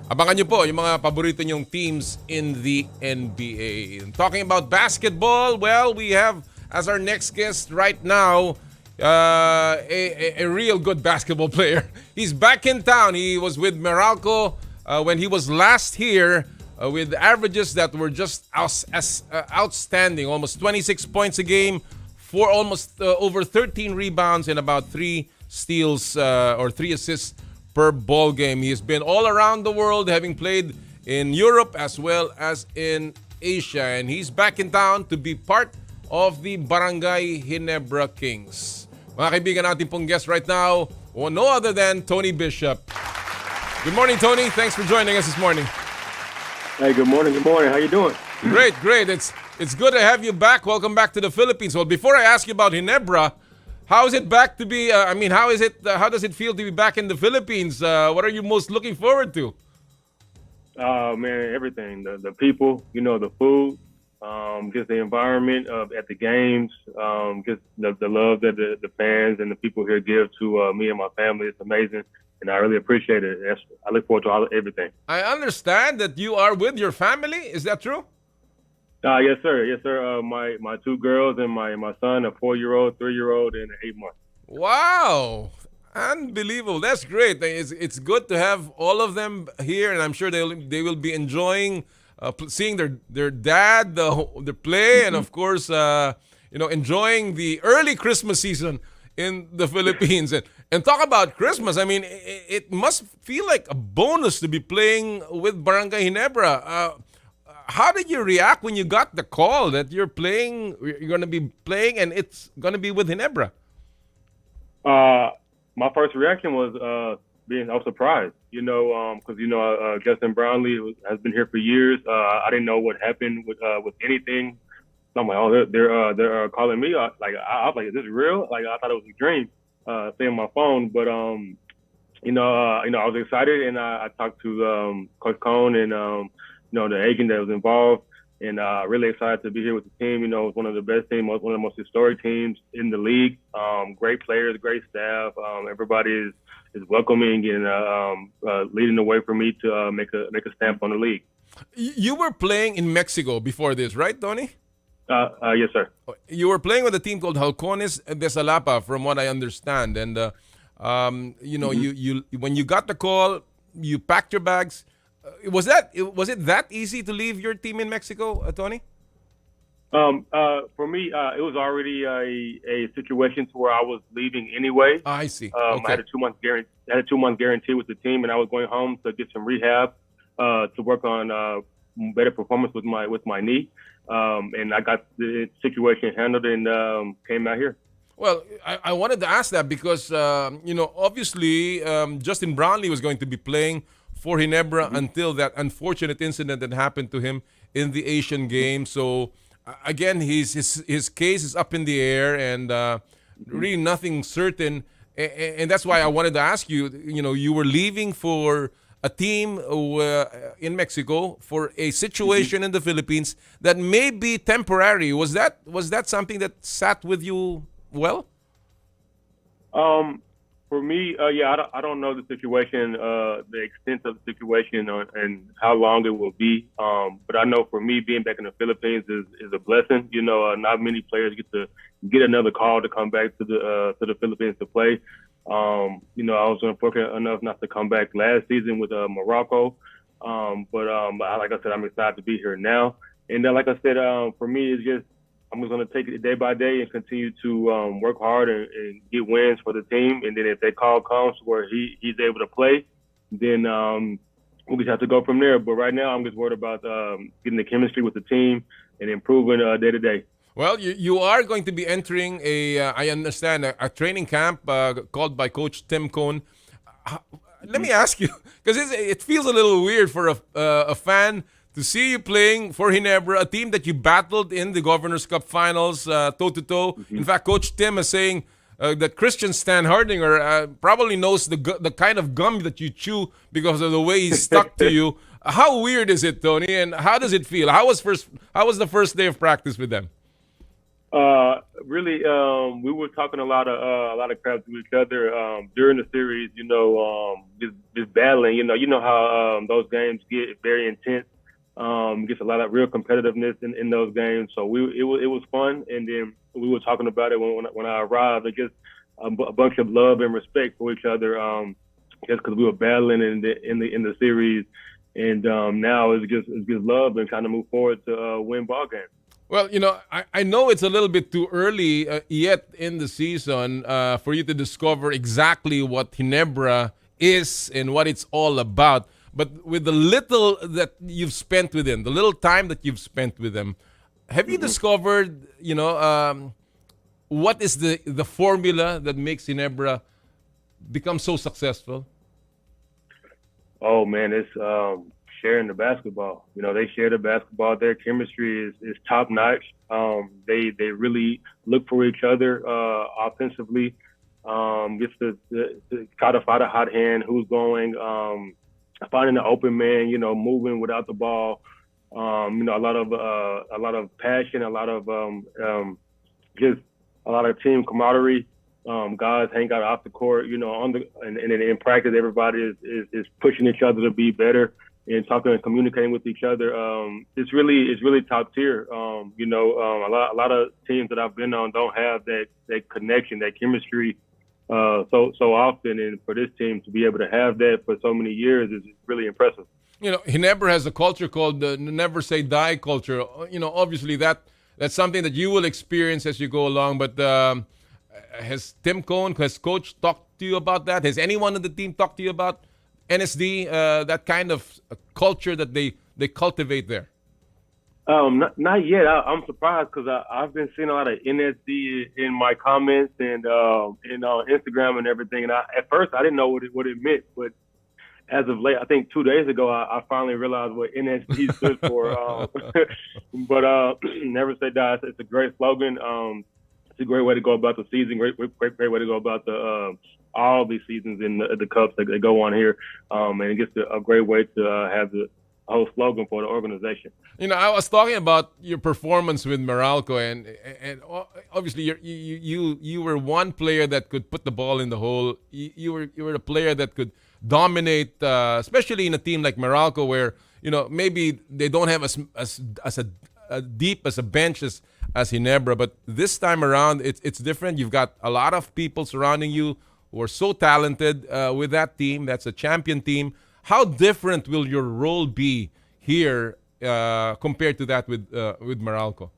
abangan nyo po yung mga paborito nyong teams in the NBA. Talking about basketball, well, we have as our next guest right now a real good basketball player. He's back in town. He was with Meralco when he was last here with averages that were just outstanding. Almost 26 points a game, for almost over 13 rebounds and about 3 steals or 3 assists per ball game. He has been all around the world, having played in Europe as well as in Asia. And he's back in town to be part of the Barangay Ginebra Kings. Mga kaibigan, natin pong guest right now, no other than Tony Bishop. Good morning, Tony. Thanks for joining us this morning. Hey, good morning. Good morning. How you doing? Great, great. It's good to have you back. Welcome back to the Philippines. Well, before I ask you about Ginebra, how is it back to be? How does it feel to be back in the Philippines? What are you most looking forward to? Man, everything. The people, the food. Just the environment at the games, just the love that the fans and the people here give to me and my family. It's amazing, and I really appreciate it. I look forward to everything. I understand that you are with your family. Is that true? Yes, sir. Yes, sir. My 2 girls and my son, a 4-year-old, 3-year-old, and an 8-month. Wow. Unbelievable. That's great. It's good to have all of them here, and I'm sure they will be enjoying seeing their dad the play, and of course enjoying the early Christmas season in the Philippines. And talk about Christmas. I mean, it must feel like a bonus to be playing with Barangay Ginebra. How did you react when you got the call that you're going to be playing and it's going to be with Ginebra? My first reaction was I was surprised, because Justin Brownlee has been here for years. I didn't know what happened with anything. So I'm like, oh, they're calling me. I was like, is this real? Like, I thought it was a dream, saying on my phone. But I was excited, and I talked to Coach Cone and the agent that was involved, and really excited to be here with the team. It's one of the best teams, one of the most historic teams in the league. Great players, great staff. Everybody is welcoming and leading the way for me to make a stamp on the league. You were playing in Mexico before this, right, Tony? Yes, sir. You were playing with a team called Halcones de Salapa, from what I understand. And you when you got the call, you packed your bags. Was it that easy to leave your team in Mexico, Tony? For me, it was already a situation to where I was leaving anyway. I see. I had a 2-month guarantee. I had a 2-month guarantee with the team, and I was going home to get some rehab to work on better performance with my knee. And I got the situation handled and came out here. Well, I wanted to ask that because obviously Justin Brownlee was going to be playing for Ginebra until that unfortunate incident that happened to him in the Asian Games. So again, his case is up in the air, and really nothing certain. And that's why I wanted to ask you. You know, you were leaving for a team in Mexico for a situation in the Philippines that may be temporary. Was that something that sat with you well? For me, I don't know the situation, the extent of the situation, and how long it will be. But I know for me, being back in the Philippines is a blessing. You know, not many players get another call to come back to the Philippines to play. You know, I was unfortunate enough not to come back last season with Morocco. But like I said, I'm excited to be here now. And like I said, for me, it's just I'm just going to take it day by day and continue to work hard and get wins for the team. And then if that call comes where he's able to play, then we'll just have to go from there. But right now, I'm just worried about getting the chemistry with the team and improving day to day. Well, you are going to be entering I understand, a training camp called by Coach Tim Cone. Let me ask you, because it feels a little weird for a fan to see you playing for Ginebra, a team that you battled in the Governor's Cup Finals toe-to-toe. In fact, Coach Tim is saying that Christian Stan Hardinger probably knows the kind of gum that you chew because of the way he's stuck to you. How weird is it, Tony? And how does it feel? How was the first day of practice with them? Really, we were talking a lot of crap to each other during the series. You know, just battling. You know how those games get very intense. Gets a lot of real competitiveness in those games. So it was fun, and then we were talking about it when I arrived. It just a bunch of love and respect for each other, just because we were battling in the series, and now it's just love and kind of move forward to win ball games. Well, you know, I know it's a little bit too early yet in the season for you to discover exactly what Ginebra is and what it's all about. But with the little that you've spent with him, the little time that you've spent with him, have you discovered, you know, what is the formula that makes Ginebra become so successful? Oh man, it's sharing the basketball. You know, they share the basketball. Their chemistry is top notch. They really look for each other offensively. Just to try to fight a hot hand, who's going. Finding an open man, you know, moving without the ball, you know, a lot of passion, a lot of just a lot of team camaraderie. Guys hang out off the court, you know, and in practice, everybody is pushing each other to be better and talking and communicating with each other. It's really top tier. You know, a lot of teams that I've been on don't have that connection, that chemistry. So often, and for this team to be able to have that for so many years is really impressive. You know, Ginebra has a culture called the never say die culture. You know, obviously that's something that you will experience as you go along. But has Tim Cone, has Coach talked to you about that? Has anyone on the team talked to you about NSD, that kind of culture that they cultivate there? Not yet. I'm surprised because I've been seeing a lot of NSD in my comments and on Instagram and everything. And at first I didn't know what it meant, but as of late, I think 2 days ago, I finally realized what NSD stood for. But never say die. It's a great slogan. It's a great way to go about the season. Great way to go about the all these seasons in the cups that go on here. And it gets a great way to have the whole slogan for the organization. You know, I was talking about your performance with Meralco, and obviously you were one player that could put the ball in the hole. You were a player that could dominate, especially in a team like Meralco, where you know maybe they don't have as deep as a bench as Ginebra, but this time around it's different. You've got a lot of people surrounding you who are so talented with that team. That's a champion team. How different will your role be here compared to that with Meralco?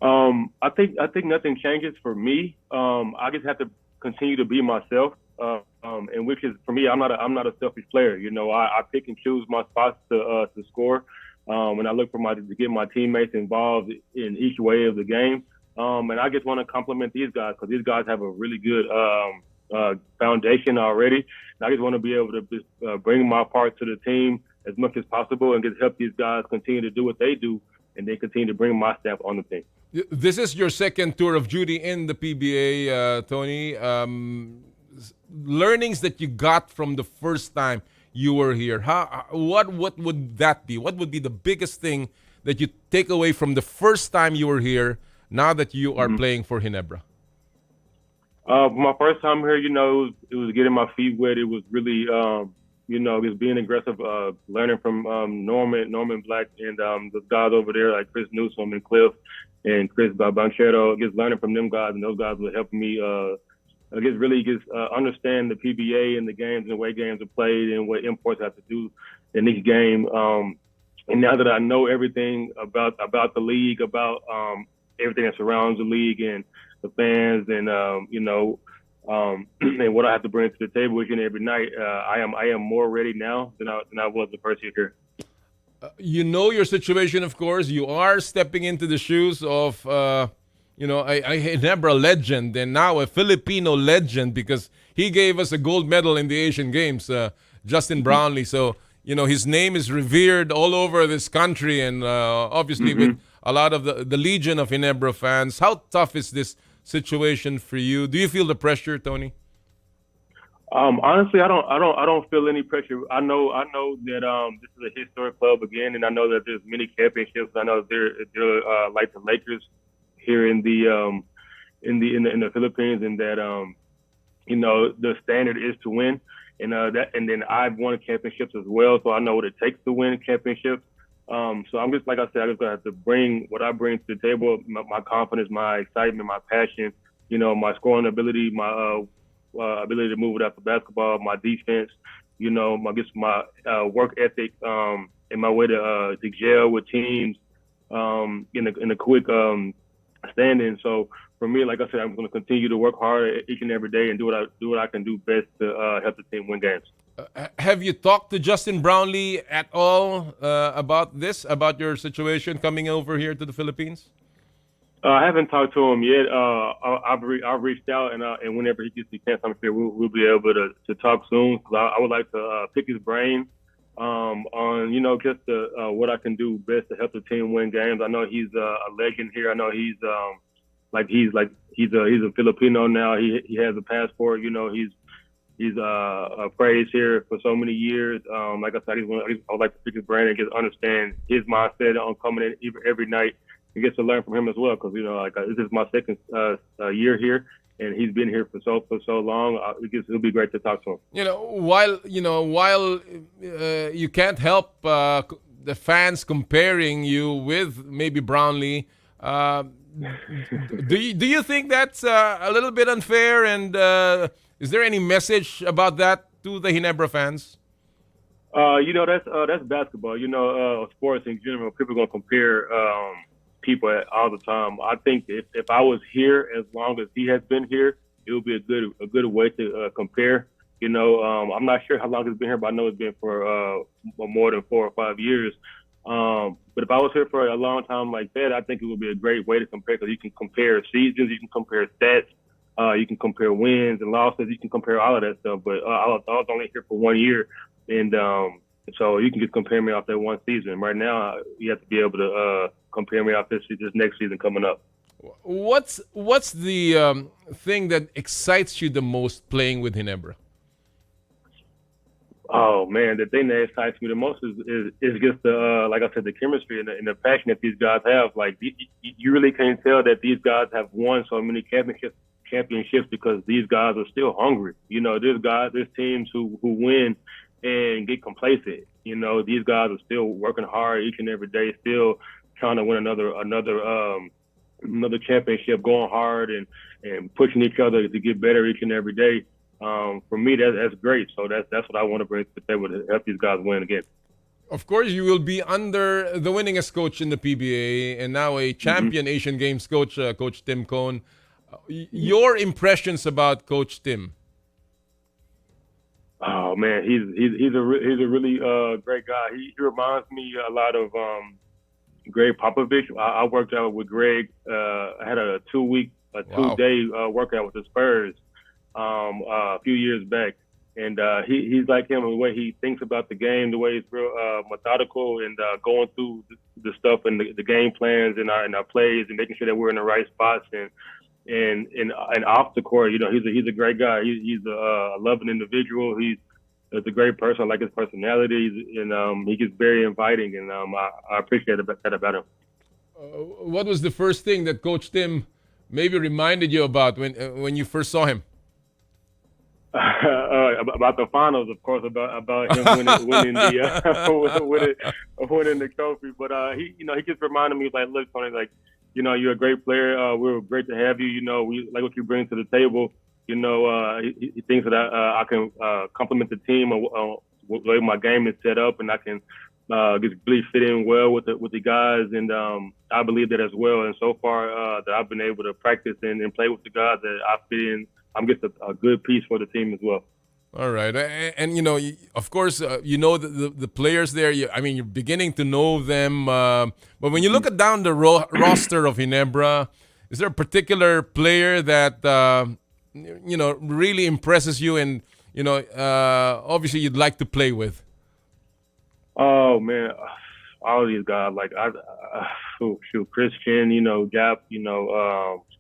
I think nothing changes for me. I just have to continue to be myself, and which is for me, I'm not a selfish player. You know, I pick and choose my spots to score, and I look to get my teammates involved in each way of the game. And I just want to compliment these guys because these guys have a really good foundation already. And I just want to be able to just bring my part to the team as much as possible and just help these guys continue to do what they do and then continue to bring my stamp on the team. This is your second tour of duty in the PBA, Tony. Learnings that you got from the first time you were here. What would that be? What would be the biggest thing that you take away from the first time you were here now that you are playing for Ginebra? My first time here, it was getting my feet wet. It was really, just being aggressive, learning from Norman Black and the guys over there like Chris Newsom and Cliff and Chris Banchero. Just learning from them guys, and those guys were helping me understand the PBA and the games and the way games are played and what imports have to do in each game. And now that I know everything about the league, about everything that surrounds the league and the fans and and what I have to bring to the table each and every night, I am more ready now than I was the first year here. You know your situation, of course. You are stepping into the shoes of a Ginebra legend and now a Filipino legend because he gave us a gold medal in the Asian Games, Justin Brownlee. So, his name is revered all over this country and obviously with a lot of the legion of Ginebra fans. How tough is this situation for you? Do you feel the pressure, Tony? Honestly, I don't feel any pressure. I know that this is a historic club again, and I know that there's many championships. I know they're like the Lakers here in the Philippines, and that the standard is to win, and then I've won championships as well, so I know what it takes to win championships. So I'm just, like I said, I'm just gonna have to bring what I bring to the table: my confidence, my excitement, my passion, my scoring ability, my ability to move it after basketball, my defense, my work ethic, and my way to gel with teams in a quick standing. So for me, like I said, I'm going to continue to work hard each and every day and do what I can do best to help the team win games. Have you talked to Justin Brownlee at all about your situation coming over here to the Philippines? I haven't talked to him yet. I've reached out, and whenever he gets the chance, I'm sure we'll be able to talk soon. Cause I would like to pick his brain on just what I can do best to help the team win games. I know he's a legend here. I know he's a Filipino now. He has a passport. He's praised here for so many years. Like I said, I would like to pick his brain and just understand his mindset on coming in every night. And get to learn from him as well, because this is my second year here, and he's been here for so long. It'll be great to talk to him. While you can't help the fans comparing you with maybe Brownlee, do you think that's a little bit unfair? And is there any message about that to the Ginebra fans? That's basketball. Sports in general, people are gonna compare people all the time. I think if I was here as long as he has been here, it would be a good way to compare. I'm not sure how long he's been here, but I know it's been for more than 4 or 5 years. But if I was here for a long time like that, I think it would be a great way to compare, because you can compare seasons, you can compare stats, you can compare wins and losses, you can compare all of that stuff. But I was only here for 1 year, and so you can just compare me off that one season. Right now, you have to be able to compare me off this next season coming up. What's the thing that excites you the most playing with Ginebra? Oh man, the thing that excites me the most is just the like I said, the chemistry and the passion that these guys have. Like you really can't tell that these guys have won so many championships because these guys are still hungry. There's teams who win and get complacent. These guys are still working hard each and every day, still trying to win another championship, going hard and pushing each other to get better each and every day. For me, that's great. So that's what I want to bring to the table to help these guys win again. Of course, you will be under the winningest coach in the PBA and now a champion Asian Games coach, Coach Tim Cone. Your impressions about Coach Tim? Oh man, he's a really great guy. He reminds me a lot of Greg Popovich. I worked out with Greg. I had a 2-day workout with the Spurs a few years back, and he's like him in the way he thinks about the game, the way he's real methodical and going through the stuff and the game plans and our plays and making sure that we're in the right spots and off the court. He's a great guy. He's a loving individual. He's a great person. I like his personality, and he gets very inviting, and I appreciate that about him. What was the first thing that Coach Tim maybe reminded you about when you first saw him? About the finals, of course, about him winning the trophy. But he just reminded me, like, look, Tony, like, you're a great player. We're great to have you. We like what you bring to the table. He thinks that I can complement the team the way my game is set up, and I can just really fit in well with the guys. And I believe that as well. And so far that I've been able to practice and play with the guys that I fit in, I'm just a good piece for the team as well. All right. And, of course, the players there. You're beginning to know them. But when you look at down the roster of Ginebra, is there a particular player that, really impresses you and, obviously you'd like to play with? Oh, man. All these guys, like, Christian, Gap,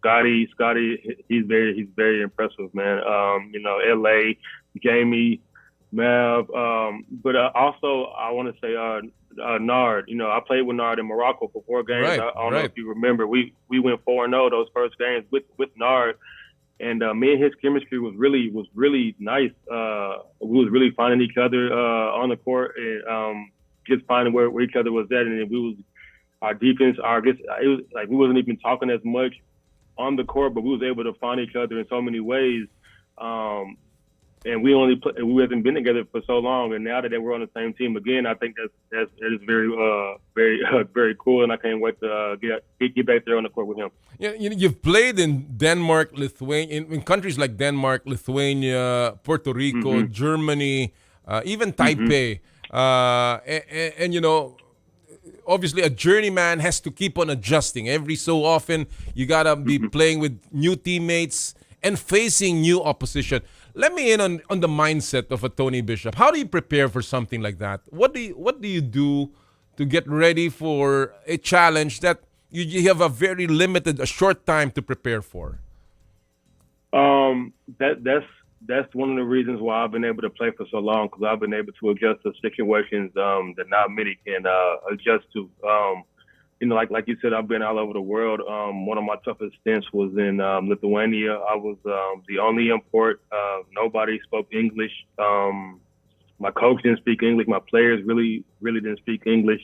Scotty, he's very impressive, man. LA, Jamie, Mav, but also I want to say Nard. I played with Nard in Morocco for 4 games. Right, I don't know if you remember. We went 4-0 those first games with Nard, and me and his chemistry was really nice. We was really finding each other on the court and just finding where each other was at, and our defense. It was like we wasn't even talking as much on the court, but we was able to find each other in so many ways. And we haven't been together for so long, and now that we're on the same team again, I think that is very cool, and I can't wait to get back there on the court with him. Yeah, you've played in Denmark, Lithuania, in countries like Denmark, Lithuania, Puerto Rico, Germany, even Taipei, and obviously a journeyman has to keep on adjusting. Every so often, you gotta be playing with new teammates and facing new opposition. Let me in on the mindset of a Tony Bishop. How do you prepare for something like that? What do you do to get ready for a challenge that you have a short time to prepare for? That's one of the reasons why I've been able to play for so long, because I've been able to adjust to situations that not many can adjust to. Like you said, I've been all over the world. One of my toughest stints was in Lithuania. I was the only import. Nobody spoke English. My coach didn't speak English. My players really didn't speak English.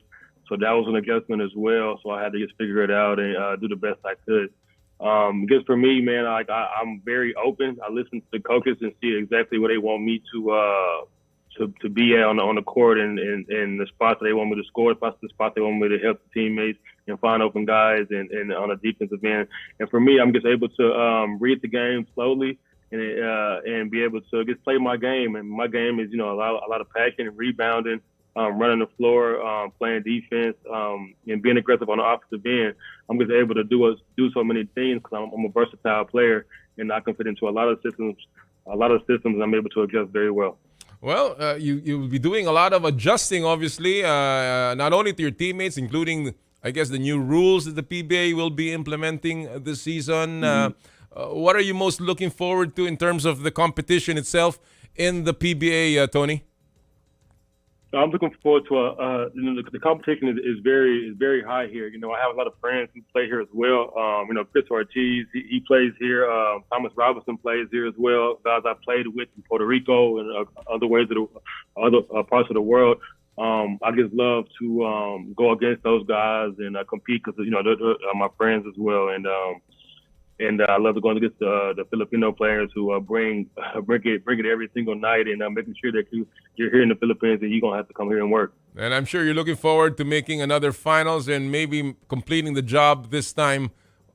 So that was an adjustment as well. So I had to just figure it out and do the best I could. Because for me, man, I'm very open. I listen to the coaches and see exactly where they want me to be at on the court and the spots that they want me to score, the spots they want me to help the teammates and find open guys and on a defensive end. And for me, I'm just able to read the game slowly and be able to just play my game. And my game is, a lot of passion and rebounding, running the floor, playing defense, and being aggressive on the offensive end. I'm just able to do so many things because I'm a versatile player and I can fit into a lot of systems. And I'm able to adjust very well. Well, you will be doing a lot of adjusting, obviously, not only to your teammates, including, I guess, the new rules that the PBA will be implementing this season. What are you most looking forward to in terms of the competition itself in the PBA, Tony? I'm looking forward to the competition is very high here. I have a lot of friends who play here as well. Chris Ortiz, he plays here. Thomas Robinson plays here as well. Guys I played with in Puerto Rico and other parts of the world. I just love to go against those guys and compete because they're my friends as well. And I love to go against the Filipino players who bring it every single night and making sure that you're here in the Philippines and you're going to have to come here and work. And I'm sure you're looking forward to making another finals and maybe completing the job this time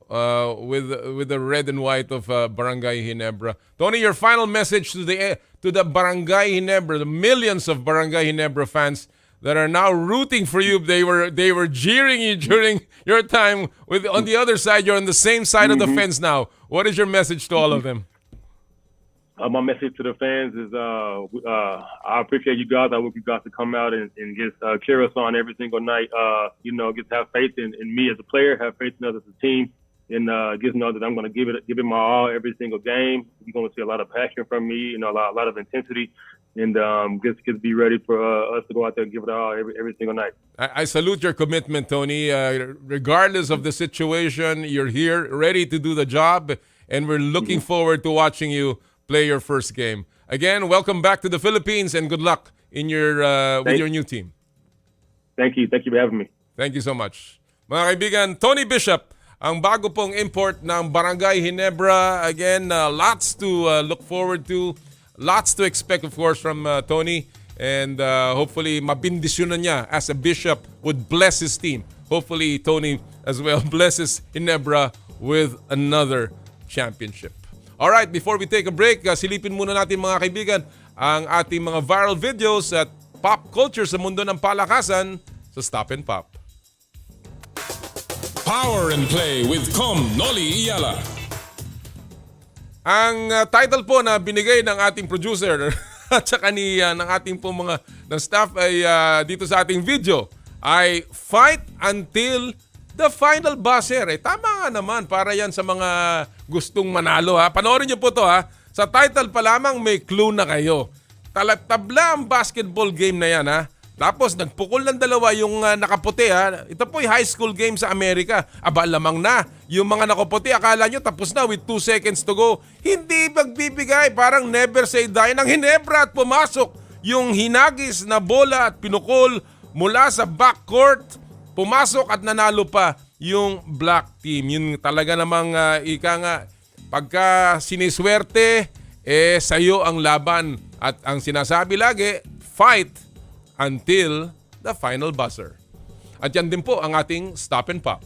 with the red and white of Barangay Ginebra. Tony, your final message to the Barangay Ginebra, the millions of Barangay Ginebra fans that are now rooting for you. They were jeering you during your time on the other side. You're on the same side of the fence now. What is your message to all of them? my message to the fans is I appreciate you guys. I want you guys to come out and just cheer us on every single night. Just have faith in me as a player, have faith in us as a team, and just know that I'm going to give it my all every single game. You're going to see a lot of passion from me, a lot of intensity, and just be ready for us to go out there and give it all every single night. I salute your commitment, Tony. Regardless of the situation, you're here, ready to do the job, and we're looking forward to watching you play your first game. Again, welcome back to the Philippines, and good luck in your with your new team. Thank you for having me. Thank you so much. Mga kaibigan, Tony Bishop, ang bago pong import ng Barangay Ginebra. Again, lots to look forward to. Lots to expect, of course, from Tony. And hopefully, mabindisyonan niya as a bishop would bless his team. Hopefully, Tony as well blesses Ginebra with another championship. Alright, before we take a break, silipin muna natin mga kaibigan ang ating mga viral videos at pop culture sa mundo ng palakasan sa Stop and Pop. Power and Play with Noli, Eala. Ang title po na binigay ng ating producer at saka ng ating po ng staff ay dito sa ating video ay Fight Until the Final Buzzer. Tama nga naman para yan sa mga gustong manalo ha. Panoorin niyo po to ha. Sa title pa lamang may clue na kayo. Tabla ang basketball game na yan ha. Tapos nagpukol ng dalawa yung nakaputi ha. Ito po ay high school game sa Amerika. Aba lamang na. Yung mga nakaputi akala nyo tapos na with 2 seconds to go. Hindi magbibigay, parang never say die ng Ginebra at pumasok yung hinagis na bola at pinukol mula sa backcourt. Pumasok at nanalo pa yung black team. Yun talaga namang ika nga pagka siniswerte sa'yo ang laban. At ang sinasabi lagi, fight until the final buzzer. At yan din po ang ating Stop and Pop.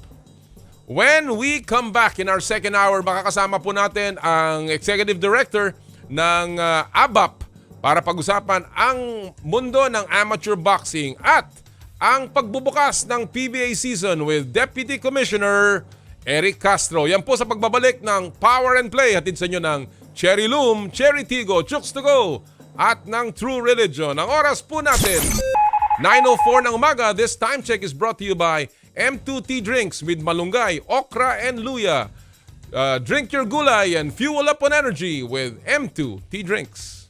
When we come back in our second hour, makakasama po natin ang Executive Director ng ABAP para pag-usapan ang mundo ng amateur boxing at ang pagbubukas ng PBA season with Deputy Commissioner Eric Castro. Yan po sa pagbabalik ng Power and Play. Hatid sa inyo ng Cherry Loom, Cherry Tigo, Chooks to Go at ng True Religion. Ang oras po natin, 9:04 ng umaga. This time check is brought to you by M2T Drinks with malunggay, okra, and luya. Drink your gulay and fuel up on energy with M2T Drinks.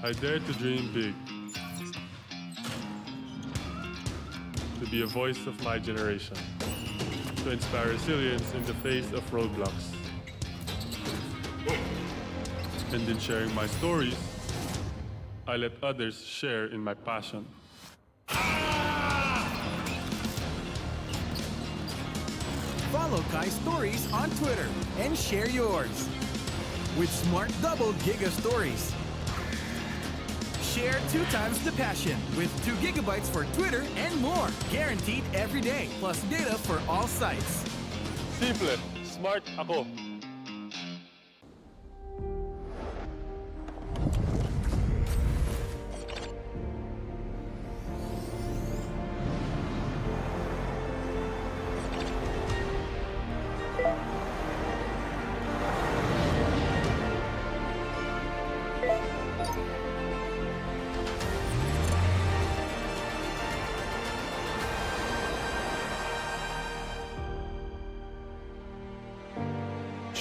I dare to dream big. To be a voice of my generation. To inspire resilience in the face of roadblocks. And in sharing my stories, I let others share in my passion. Follow Kai Stories on Twitter and share yours. With Smart Double Giga Stories. Share 2 times the passion with 2 gigabytes for Twitter and more. Guaranteed every day, plus data for all sites. Simple, smart ako.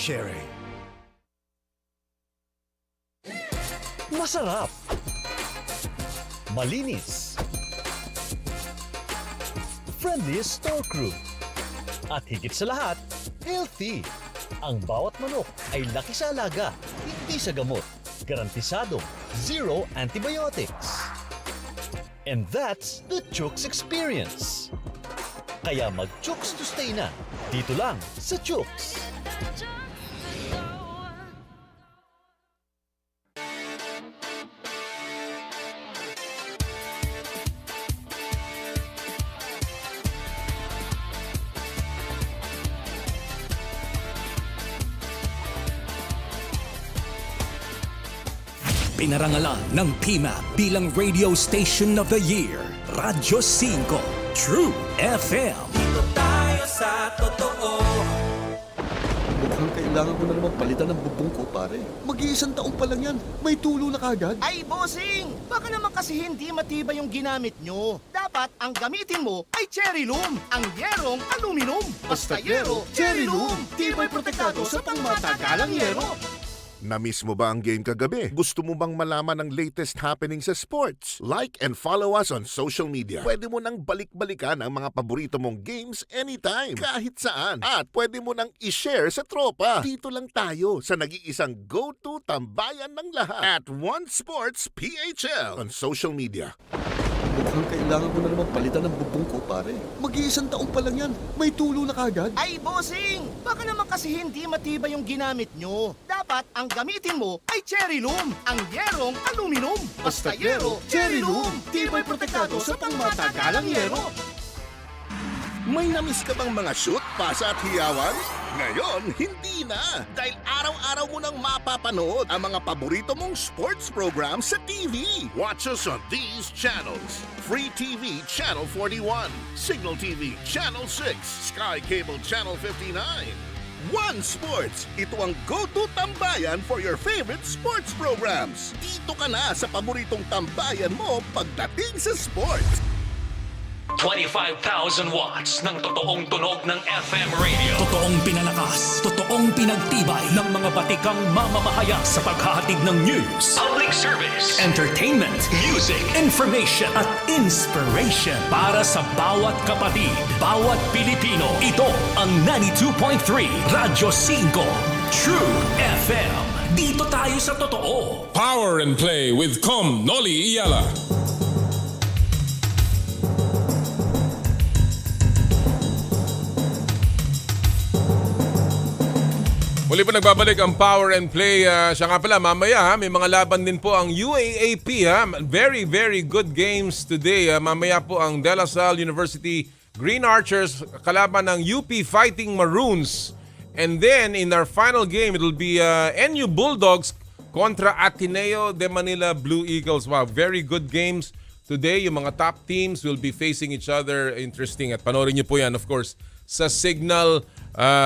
Sherry. Masarap. Malinis. Friendliest store crew. At higit sa lahat, healthy. Ang bawat manok ay laki sa alaga, hindi sa gamot. Garantisadong zero antibiotics. And that's the Chooks experience. Kaya mag-Chooks to stay na. Dito lang sa Chooks. Pinarangalan ng PMAP bilang Radio Station of the Year. Radyo 5, True FM. Mukhang kailangan ko na naman palitan ng bubong ko, pare. Mag-iisang taong pa lang yan. May tulo na kagad. Ay, bossing! Baka naman kasi hindi matibay yung ginamit nyo. Dapat ang gamitin mo ay Cherry Loom, ang yerong aluminum. Basta yero, Cherry Loom. Tibay protektado sa pangmatagalang yero. Na-miss mo ba ang game kagabi? Gusto mo bang malaman ang latest happening sa sports? Like and follow us on social media. Pwede mo nang balik-balikan ang mga paborito mong games anytime, kahit saan. At pwede mo nang i-share sa tropa. Dito lang tayo sa nag-iisang go-to tambayan ng lahat at One Sports PHL on social media. Mukhang kailangan ko na naman palitan ng bubong ko, pare. Mag-iisang taong pa lang yan. May tulo na kagad. Ay, bossing! Baka naman kasi hindi matibay yung ginamit nyo. Dapat ang gamitin mo ay Cherry Loom, ang yerong aluminum. Basta yero, Cherry Loom. Tibay protektado sa pangmatagalang yero. May namiss ka bang mga shoot, pasa at hiyawan? Ngayon, hindi na! Dahil araw-araw mo nang mapapanood ang mga paborito mong sports program sa TV. Watch us on these channels. Free TV Channel 41, Signal TV Channel 6, Sky Cable Channel 59. One Sports, ito ang go-to tambayan for your favorite sports programs. Dito ka na sa paboritong tambayan mo pagdating sa sports. 25,000 watts ng totoong tunog ng FM radio. Totoong pinalakas, totoong pinagtibay ng mga batikang mamamahayag sa paghahatid ng news, public service, entertainment, music, information at inspiration para sa bawat kapatid, bawat Pilipino. Ito ang 92.3 Radyo 5 True FM. Dito tayo sa totoo. Power and Play with Noli, Eala. Muli po nagbabalik ang Power and Play. Siya nga pala, mamaya may mga laban din po ang UAAP. Very, very good games today. Mamaya po ang De La Salle University Green Archers kalaban ng UP Fighting Maroons. And then in our final game, it will be NU Bulldogs kontra Ateneo de Manila Blue Eagles. Wow, very good games today. Yung mga top teams will be facing each other. Interesting. At panoorin niyo po yan, of course, sa Signal,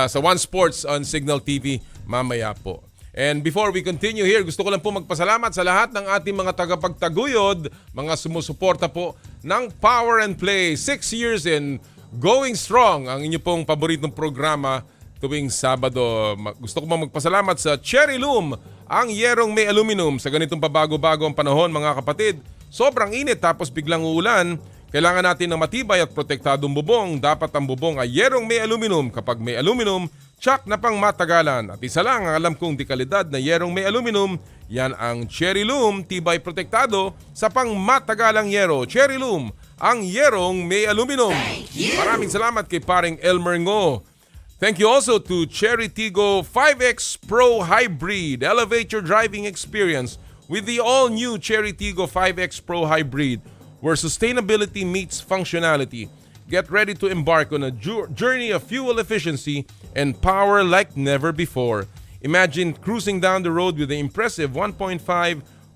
sa One Sports on Signal TV mamaya po. And before we continue here, gusto ko lang po magpasalamat sa lahat ng ating mga tagapagtaguyod, mga sumusuporta po ng Power and Play. 6 years in going strong ang inyo pong paboritong programa tuwing Sabado. Gusto ko magpasalamat sa Cherry Loom, ang yerong may aluminum. Sa ganitong pabago-bago ang panahon, mga kapatid, sobrang init tapos biglang uulan. Kailangan natin ng matibay at protektadong bubong. Dapat ang bubong ay yerong may aluminum. Kapag may aluminum, tsak na pang matagalan. At isa lang ang alam kong dekalidad na yerong may aluminum, yan ang Cherry Loom, tibay protektado sa pang matagalang yero. Cherry Loom, ang yerong may aluminum. Maraming salamat kay paring Elmer Ngo. Thank you also to Cherry Tigo 5X Pro Hybrid. Elevate your driving experience with the all-new Cherry Tigo 5X Pro Hybrid, where sustainability meets functionality. Get ready to embark on a journey of fuel efficiency and power like never before. Imagine cruising down the road with the impressive 1.5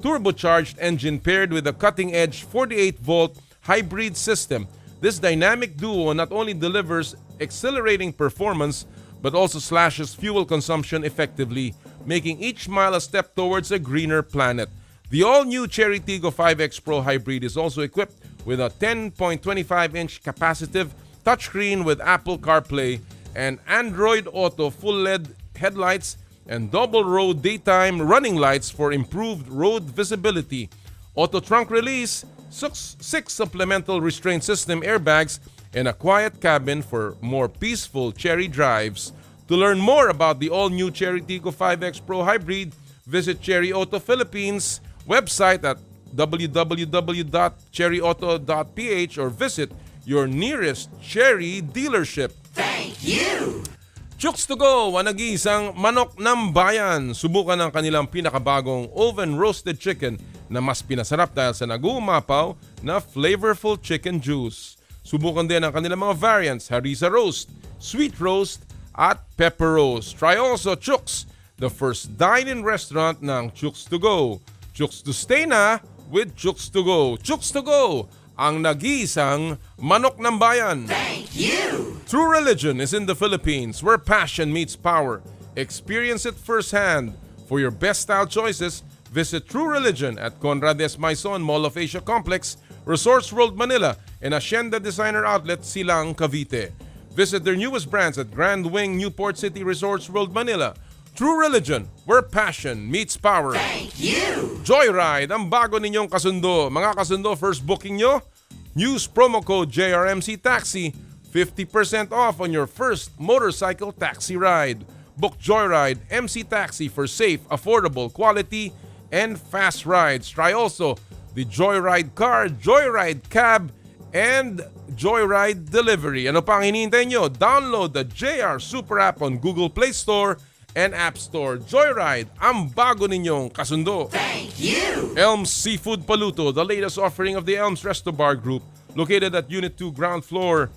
turbocharged engine paired with a cutting-edge 48-volt hybrid system. This dynamic duo not only delivers exhilarating performance but also slashes fuel consumption effectively, making each mile a step towards a greener planet. The all-new Cherry Tigo 5X Pro Hybrid is also equipped with a 10.25-inch capacitive touchscreen with Apple CarPlay and Android Auto full LED headlights and double-row daytime running lights for improved road visibility. Auto trunk release, 6 supplemental restraint system airbags, and a quiet cabin for more peaceful Cherry drives. To learn more about the all-new Cherry Tigo 5X Pro Hybrid, visit Cherry Auto Philippines website at www.cherryauto.ph or visit your nearest Cherry dealership. Thank you! Chooks to go, wanagisang manok ng bayan. Subukan ang kanilang pinakabagong oven-roasted chicken na mas pinasarap dahil sa nag-uumapaw na flavorful chicken juice. Subukan din ang kanilang mga variants, harissa roast, sweet roast, at pepper roast. Try also Chooks, the first dine-in restaurant ng Chooks to go. Chooks to stay na with Chooks to go. Chooks to go, ang nag-iisang manok ng bayan. Thank you! True religion is in the Philippines, where passion meets power. Experience it firsthand. For your best style choices, visit True Religion at Conrades Maison Mall of Asia Complex, Resorts World Manila, and Hacienda Designer Outlet, Silang, Cavite. Visit their newest brands at Grand Wing Newport City Resorts World Manila. True Religion, where passion meets power. Thank you! Joyride, ang bago ninyong kasundo. Mga kasundo, first booking nyo, use promo code JRMC Taxi, 50% off on your first motorcycle taxi ride. Book Joyride MC Taxi for safe, affordable, quality, and fast rides. Try also the Joyride Car, Joyride Cab, and Joyride Delivery. Ano pang hinihintay nyo? Download the JR Super App on Google Play Store and App Store. Joyride, ang bago ninyong kasundo. Thank you! Elms Seafood Paluto, the latest offering of the Elms Resto Bar Group, located at Unit 2, Ground Floor,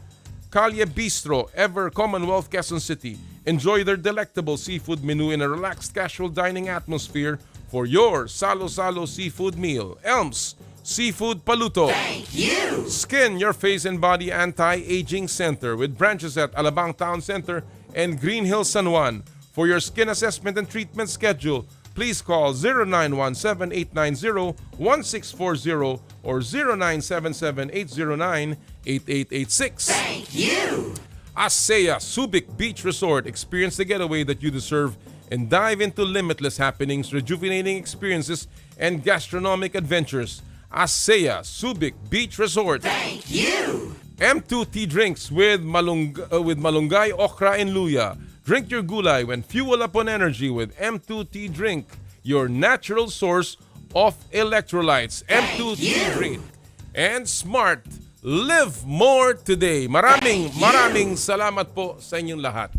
Calle Bistro, Ever Commonwealth, Quezon City. Enjoy their delectable seafood menu in a relaxed casual dining atmosphere for your salo-salo seafood meal. Elms Seafood Paluto. Thank you! Skin Your Face and Body Anti-Aging Center with branches at Alabang Town Center and Green Hills, San Juan. For your skin assessment and treatment schedule, please call 0917-890-1640 or 0977-809-8886. Thank you! ASEA Subic Beach Resort. Experience the getaway that you deserve and dive into limitless happenings, rejuvenating experiences, and gastronomic adventures. ASEA Subic Beach Resort. Thank you! M2 Tea Drinks with malunggay, okra, and luya. Drink your gulay when fuel up on energy with M2 Tea Drink, your natural source of electrolytes. M2 Tea Drink. And Smart. Live more today. Maraming salamat po sa inyong lahat.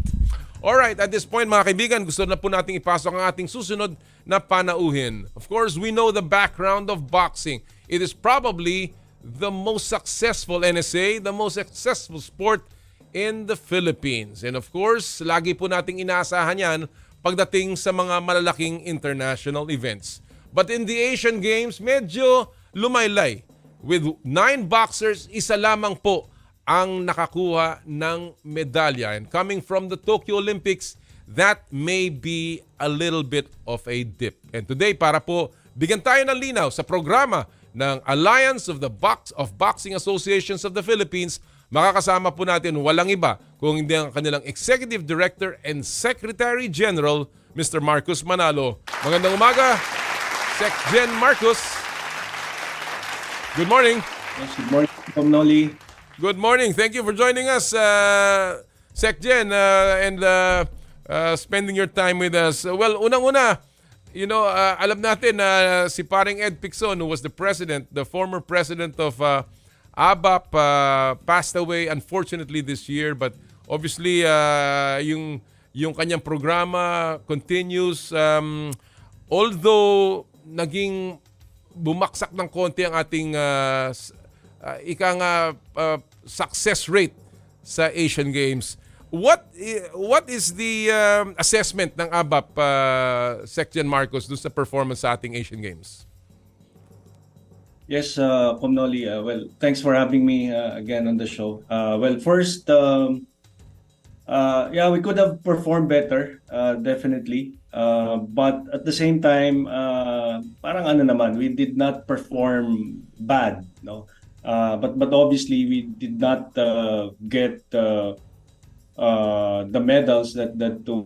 Alright, at this point mga kaibigan, gusto na po nating ipasok ang ating susunod na panauhin. Of course, we know the background of boxing. It is probably the most successful NSA, the most successful sport in the Philippines. And of course, lagi po nating inaasahan yan pagdating sa mga malalaking international events. But in the Asian Games, medyo lumaylay. With 9 boxers, isa lamang po ang nakakuha ng medalya. And coming from the Tokyo Olympics, that may be a little bit of a dip. And today, para po bigyan tayo ng linaw sa programa ng Alliance of the Boxing Associations of the Philippines, makakasama po natin walang iba kung hindi ang kanilang Executive Director and Secretary General, Mr. Marcos Manalo. Magandang umaga, Sec Gen Marcos. Good morning. Yes, good morning, Noli. Good morning. Thank you for joining us, Sec Gen, and spending your time with us. Well, unang-una, alam natin na si paring Ed Picson, who was the former president of ABAP, passed away unfortunately this year. But obviously, yung kanyang programa continues. Although naging bumaksak ng konti ang ating success rate sa Asian Games. What is the assessment ng ABAP, Sec Gen Marcos, doon sa performance sa ating Asian Games? Yes, Noli. Well, thanks for having me again on the show. Well, first, we could have performed better, definitely. But at the same time, parang we did not perform bad, no. But obviously we did not get the medals that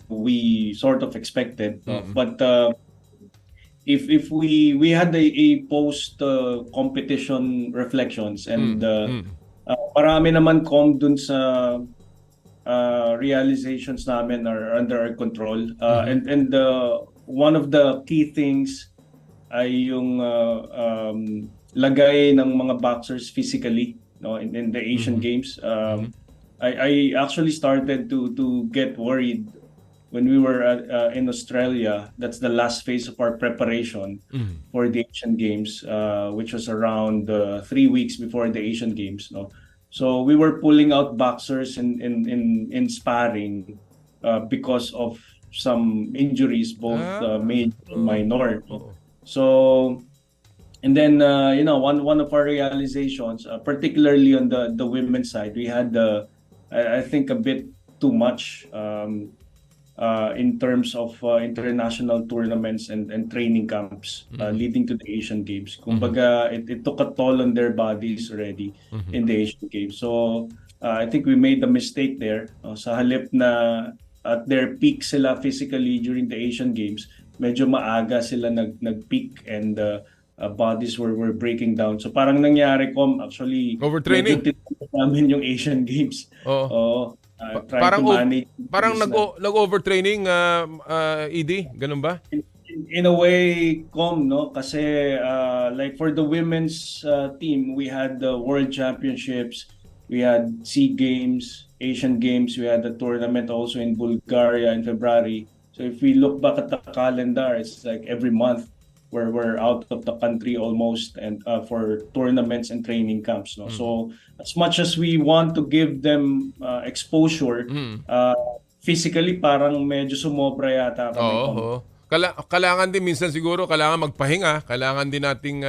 we sort of expected. Mm-hmm. But if we had a post competition reflections and marami naman dun sa realizations namin are under our control. And one of the key things ay yung lagay ng mga boxers physically, no, in the Asian Games. I actually started to get worried when we were in Australia. That's the last phase of our preparation for the Asian Games, which was around 3 weeks before the Asian Games, no. So we were pulling out boxers in sparring because of some injuries, both major and minor. So, and then one of our realizations, particularly on the women's side, we had I think a bit too much in terms of international tournaments and training camps leading to the Asian Games. Kumbaga, it took a toll on their bodies already in the Asian Games. So I think we made a mistake there. Sa halip na at their peak sila physically during the Asian Games, medyo maaga sila nag-peak and bodies were breaking down. So parang nangyari actually overtraining namin yung Asian Games. Parang nag-overtraining ED, ganun ba? In a way, no, kasi like for the women's team, we had the World Championships, we had SEA Games, Asian Games, we had the tournament also in Bulgaria in February. So if we look back at the calendar, it's like every month we're out of the country almost, and for tournaments and training camps. No? So as much as we want to give them exposure, physically parang medyo sumobra yata kami. Kailangan din minsan siguro, kailangan magpahinga, kailangan din nating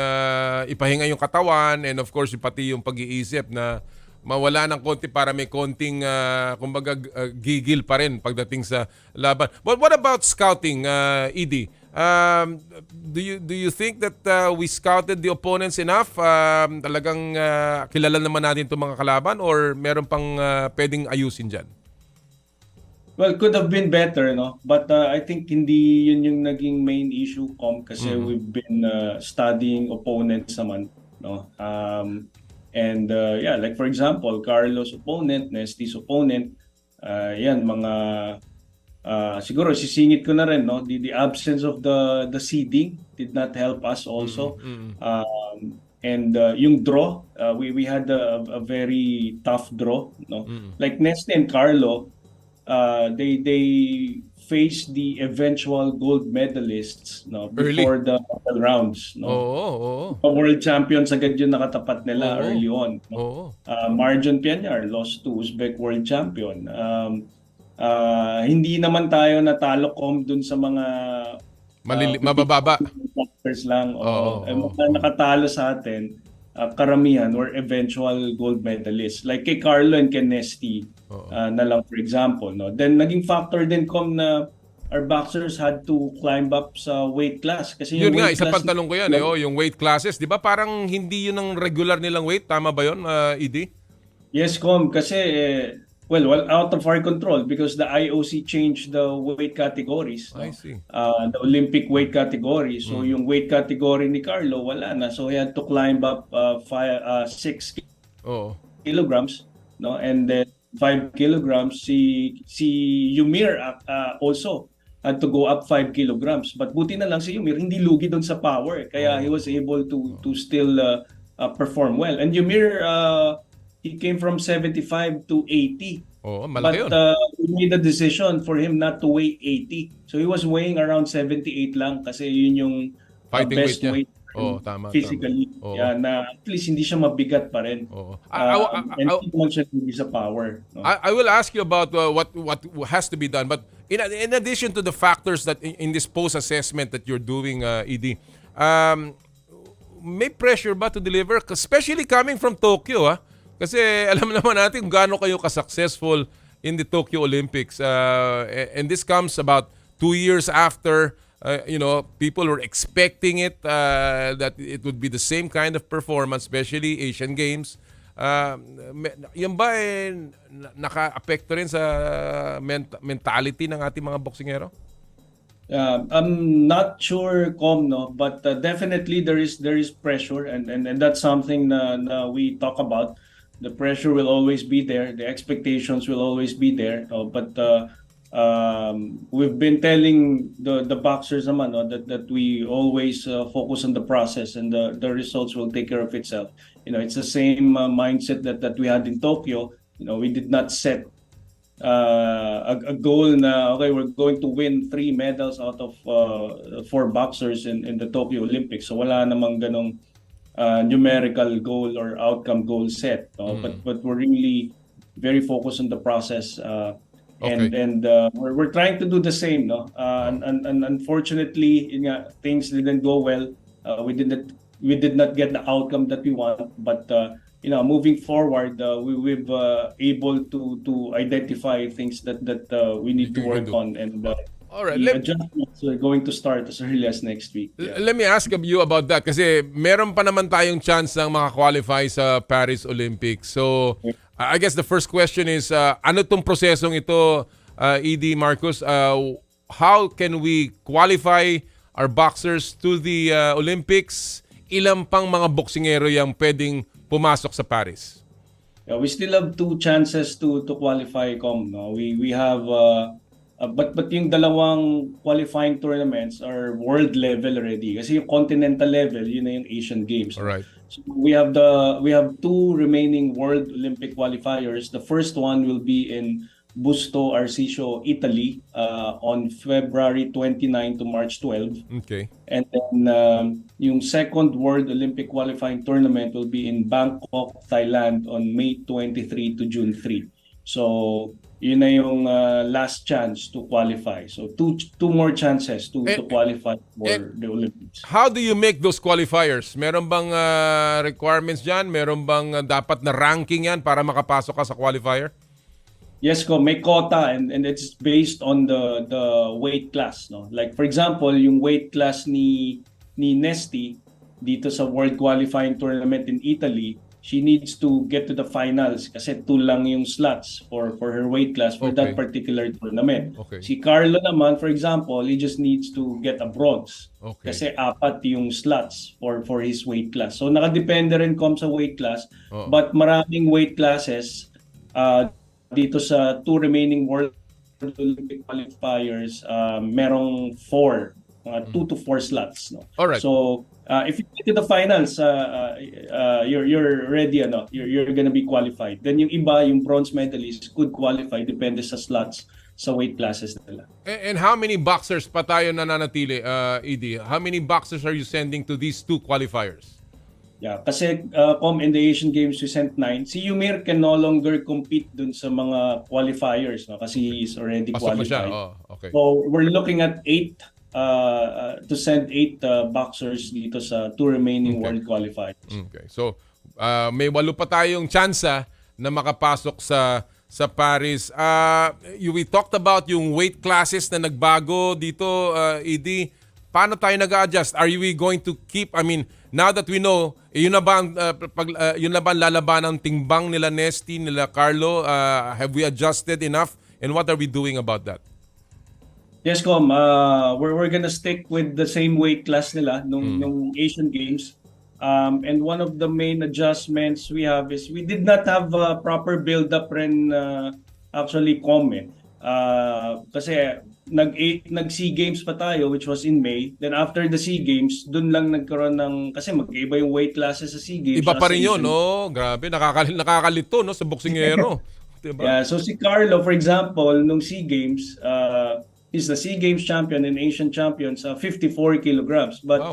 ipahinga yung katawan, and of course pati yung pag-iisip na mawala ng konti para may konting kumbaga gigil pa rin pagdating sa laban. But what about scouting, ED? Do you think that we scouted the opponents enough? Talagang kilala naman natin itong mga kalaban, or meron pang pwedeng ayusin dyan? Well, could have been better, no? But I think hindi yun yung naging main issue, kasi we've been studying opponents naman, no? And yeah, like for example, Carlos' opponent, Nesty's opponent, yan mga siguro sisingit ko na rin, no? The absence of the seeding did not help us also. And yung draw, we had a very tough draw, no? Like Nesty and Carlo, they faced the eventual gold medalists, no, before the rounds, no. World champions agad yun nakatapat nila early on, no? Marjon Pianyar lost to Uzbek world champion. Hindi naman tayo natalo dun sa mga mabababa lang. Mga nakatalo sa atin, karamihan were eventual gold medalists. Like kay Carlo and kay Nesty na lang, for example, no. Then naging factor din na our boxers had to climb up sa weight class kasi yun nga, isa pang tanong ko yan, yung weight classes, di ba parang hindi yun ang regular nilang weight, tama ba yun, ED? Yes, kasi well, out of our control because the IOC changed the weight categories. I see. The Olympic weight category. So yung weight category ni Carlo, wala na. So he had to climb up 6 kilograms, no? And then 5 kilograms. Si Yumir also had to go up 5 kilograms. But buti na lang si Yumir, hindi lugi doon sa power. Kaya he was able to still perform well. And Yumir, he came from 75 to 80. Malaki but we made a decision for him not to weigh 80. So he was weighing around 78 lang kasi yun yung best weight tama, physically. Yeah, na at least hindi siya mabigat pa rin. And hindi mo siya lugi sa power. No? I will ask you about what has to be done. But in addition to the factors that in this post-assessment that you're doing, ED, may pressure ba to deliver? Especially coming from Tokyo, Kasi alam naman natin kung gaano kayo ka-successful in the Tokyo Olympics. And this comes about 2 years after, people were expecting it, that it would be the same kind of performance, especially Asian Games. Yan ba naka-apekto rin sa mentality ng ating mga boksingero? I'm not sure, no, but definitely there is pressure, and that's something na we talk about. The pressure will always be there. The expectations will always be there. But we've been telling the boxers naman that we always focus on the process, and the results will take care of itself. It's the same mindset that we had in Tokyo. We did not set a goal na okay, we're going to win 3 medals out of 4 boxers in the Tokyo Olympics. So wala namang ganong numerical goal or outcome goal set, but we're really very focused on the process, We're trying to do the same, no? And unfortunately, things didn't go well. We did not get the outcome that we want. But moving forward, we've able to identify things that we need to work on, and all right, the adjustments are going to start as early as next week. Let me ask you about that kasi meron pa naman tayong chance ng maka-qualify sa Paris Olympics. So, I guess the first question is, ano tong prosesong ito, ED Marcus? How can we qualify our boxers to the Olympics? Ilan pang mga boksingero yung pwedeng pumasok sa Paris? Yeah, we still have 2 chances to qualify. No? We have but yung dalawang qualifying tournaments are world level already. Kasi yung continental level, yun na yung Asian Games. Alright. So we have 2 remaining World Olympic qualifiers. The first one will be in Busto Arsizio, Italy, on February 29 to March 12. Okay. And then yung second World Olympic qualifying tournament will be in Bangkok, Thailand on May 23 to June 3. So yun na yung last chance to qualify. So two more chances to qualify for the Olympics. How do you make those qualifiers? Meron bang requirements dyan? Meron bang dapat na ranking yan para makapasok ka sa qualifier? Yes, may quota, and it's based on the weight class, no? Like for example, yung weight class ni Nesty dito sa World Qualifying Tournament in Italy, she needs to get to the finals kasi 2 lang yung slots for her weight class for that particular tournament. Okay. Si Carlo naman, for example, he just needs to get a bronze. Okay. Kasi 4 yung slots for his weight class. So nakadepende rin sa weight class, but maraming weight classes dito sa 2 remaining World Olympic qualifiers, merong 4, 2 to 4 slots, no. All right. So if you get to the finals, you're ready, you're gonna be qualified. Then yung iba, yung bronze medalists could qualify depende sa slots sa weight classes nila. And how many boxers pa tayo nananatili, ED? How many boxers are you sending to these 2 qualifiers? Yeah, kasi in the Asian Games we sent 9. Si Yumir can no longer compete dun sa mga qualifiers, no, kasi he's already Pasok qualified. na siya. Okay. So we're looking at 8 to send 8 boxers dito sa 2 remaining world qualifiers. Okay. So may 8 pa tayong tsansa na makapasok sa Paris. We talked about yung weight classes na nagbago dito, ED. Paano tayo nag-adjust? Are we going to keep, now that we know, yun na ba ang lalaban ng timbang nila Nesty, nila Carlo? Have we adjusted enough? And what are we doing about that? Yes, we're gonna stick with the same weight class nila nung Asian Games. And one of the main adjustments we have is we did not have a proper build-up rin actually kasi nag-SEA Games pa tayo, which was in May. Then after the SEA Games, dun lang nagkaroon kasi mag-iba yung weight classes sa SEA Games. Iba pa rin yun, no? Grabe, nakakalito, no? Sa boksingero. Diba? Yeah, so si Carlo, for example, nung SEA Games, he's the SEA Games champion and Asian champion sa 54 kilograms. But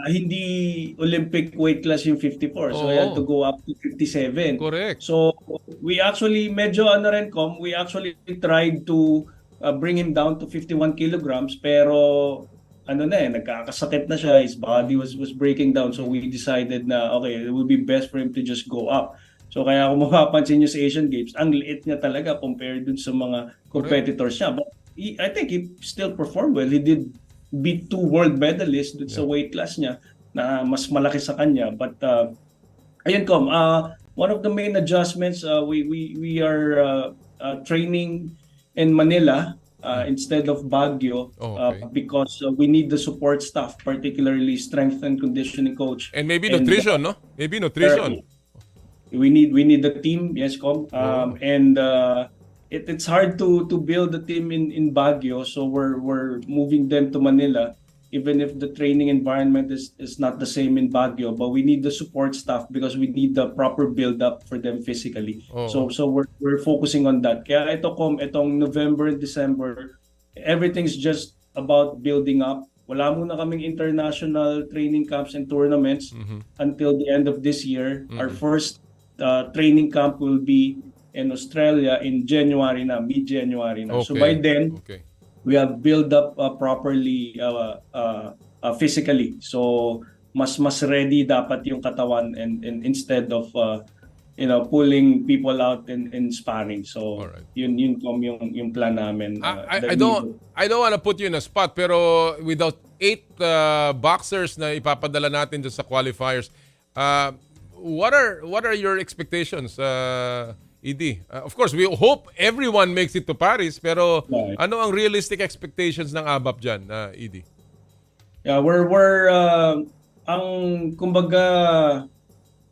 hindi Olympic weight class yung 54. So he had to go up to 57. Correct. So we actually, we actually tried to bring him down to 51 kilograms, pero nagkakasakit na siya, his body was breaking down, so we decided na okay, it would be best for him to just go up. So kaya kung mapapansin nyo sa Asian Games, ang liit niya talaga compared dun sa mga competitors niya, but I think he still performed well. He did beat 2 world medalists dun sa weight class niya na mas malaki sa kanya, but ayun one of the main adjustments, we are training in Manila instead of Baguio because we need the support staff, particularly strength and conditioning coach. And maybe nutrition, no? Maybe nutrition. We need the team, yes, and it's hard to build the team in Baguio, so we're moving them to Manila. Even if the training environment is not the same in Baguio, but we need the support staff because we need the proper build-up for them physically. So we're focusing on that. Kaya itong November and December, everything's just about building up. Wala muna kaming international training camps and tournaments until the end of this year. Our first training camp will be in Australia in January na, mid-January na. So by then, okay, we have built up properly physically. So mas ready dapat yung katawan and instead of pulling people out in sparring. So yun yung plan namin. I don't want to put you in a spot, pero without 8 boxers na ipapadala natin dyan sa qualifiers, what are your expectations, ED? Of course, we hope everyone makes it to Paris, pero ano ang realistic expectations ng ABAP dyan, ED? Yeah, we're ang kumbaga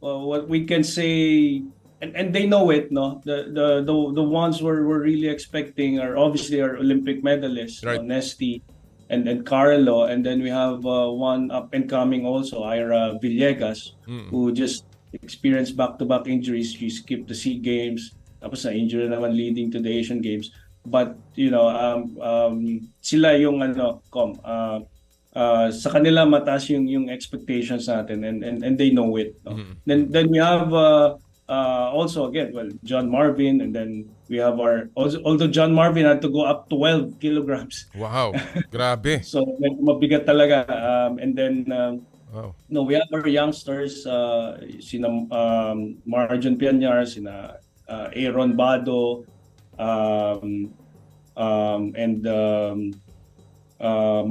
what we can say, and they know it, no? The ones we're really expecting are obviously our Olympic medalists, right. Nesty and Carlo, and then we have one up and coming also, Ira Villegas, who just experienced back-to-back injuries. She skipped the SEA Games, tapos na injury naman leading to the Asian Games. But sila yung sa kanila mataas yung expectations natin, and they know it. No? Then we have also again, John Marvin, and then we have although John Marvin had to go up 12 kilograms. Wow, grabe. So mabigat talaga. And then wow. No, we have our youngsters, sina Marjon Pianyar, sina Aaron Bado, and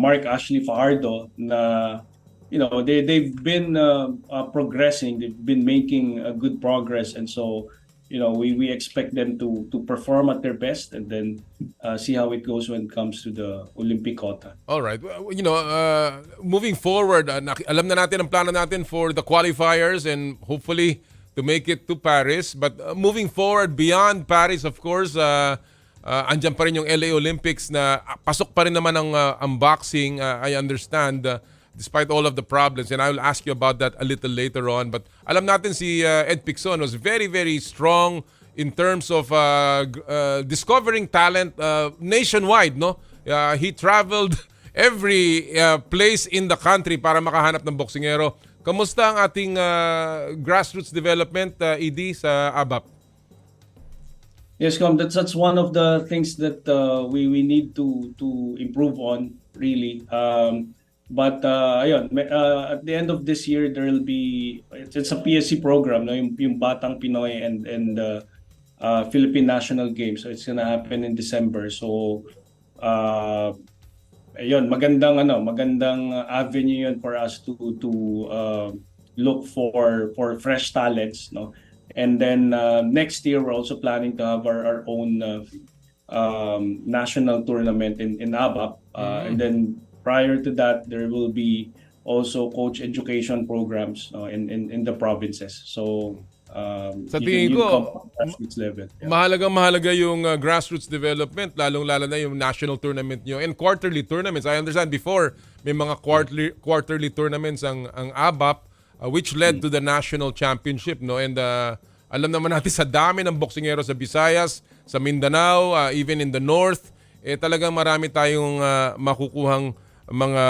Mark Ashley Fajardo, na they've been progressing, they've been making a good progress, and so we expect them to perform at their best, and then see how it goes when it comes to the Olympic quota. All right. Moving forward, alam na natin ang plano natin for the qualifiers and hopefully to make it to Paris. But moving forward beyond Paris, of course, andyan pa rin yung LA Olympics na pasok pa rin naman ang boxing, I understand, despite all of the problems. And I will ask you about that a little later on. But alam natin si Ed Picson was very, very strong in terms of discovering talent nationwide, no? He traveled every place in the country para makahanap ng boksingero. Kamusta ang ating grassroots development, ED, sa ABAP? Yes, Com, that's one of the things that we need to improve on, really. But at the end of this year, there will be, it's a PSC program, no, yung Batang Pinoy and Philippine National Games. So it's gonna happen in December. So magandang avenue yun for us to look for fresh talents, no. And then next year, we're also planning to have our own national tournament in ABAP. And then prior to that, there will be also coach education programs in the provinces. So sa tingin ko, grassroots level. Yeah. mahalaga yung grassroots development, lalong-lalo na yung national tournament nyo and quarterly tournaments. I understand before, may mga quarterly tournaments ang ABAP, which led to the national championship, no? And alam naman natin sa dami ng boksingero sa Visayas, sa Mindanao, even in the north, talagang marami tayong makukuhang mga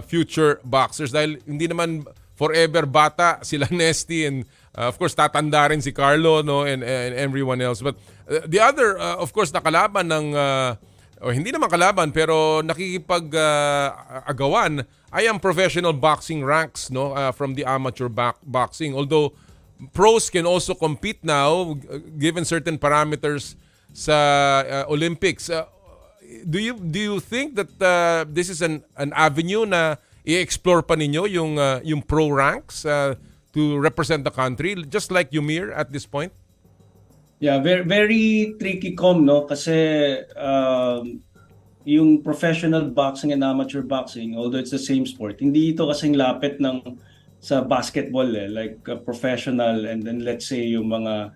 future boxers dahil hindi naman forever bata sila Nesty, and of course tatanda rin si Carlo, no, and everyone else. But the other of course nakalaban ng hindi naman kalaban pero nakikipag-agawan ay ang professional boxing ranks, no, from the amateur boxing. Although pros can also compete now given certain parameters sa Olympics. Do you think that this is an avenue na i-explore pa ninyo yung pro ranks to represent the country just like Yumir at this point? Yeah, very very tricky, Com, no, kasi yung professional boxing and amateur boxing, although it's the same sport, hindi ito kasing lapit sa basketball, like professional and then let's say yung mga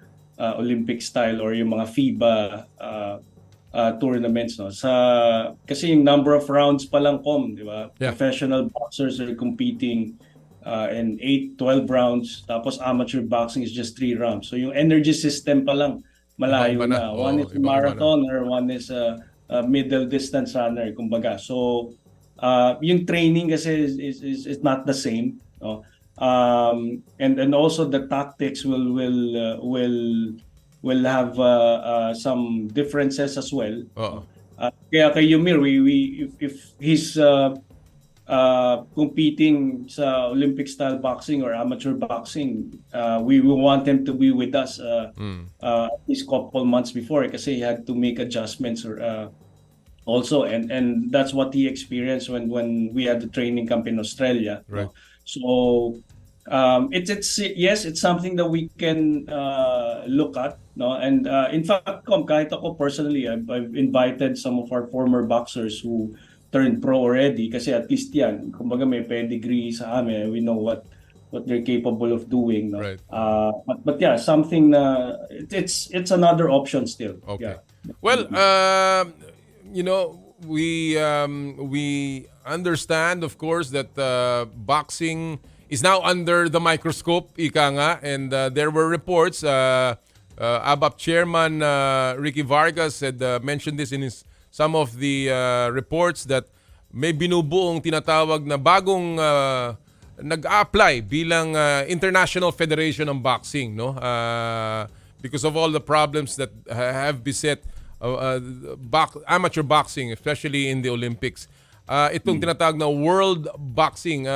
Olympic style or yung mga FIBA tournaments, no. Kasi yung number of rounds pa lang, Com, di ba? Yeah. Professional boxers are competing in 8-12 rounds, tapos amateur boxing is just 3 rounds. So yung energy system pa lang malayo na. One is marathoner, one is middle distance runner, kumbaga. So yung training kasi is not the same, no? And also the tactics will will have some differences as well. Oo. Kaya kay Yumir, if he's competing sa Olympic style boxing or amateur boxing, we want him to be with us at least couple months before kasi he had to make adjustments or also and that's what he experienced when we had the training camp in Australia. Right. So it's something that we can look at, no? And in fact, kahit ako personally, I've invited some of our former boxers who turned pro already kasi at least yan, kumbaga may pedigree sa amin, we know what they're capable of doing, no? Right. But yeah, something na it's another option still. Okay. Yeah. Well, we understand, of course, that boxing is now under the microscope, ika nga, and there were reports. ABAP chairman Ricky Vargas had mentioned this in some of the reports that may binubuong tinatawag na bagong nag-apply bilang International Federation ng Boxing, no? Because of all the problems that have beset amateur boxing, especially in the Olympics. Itong tinatawag na World Boxing.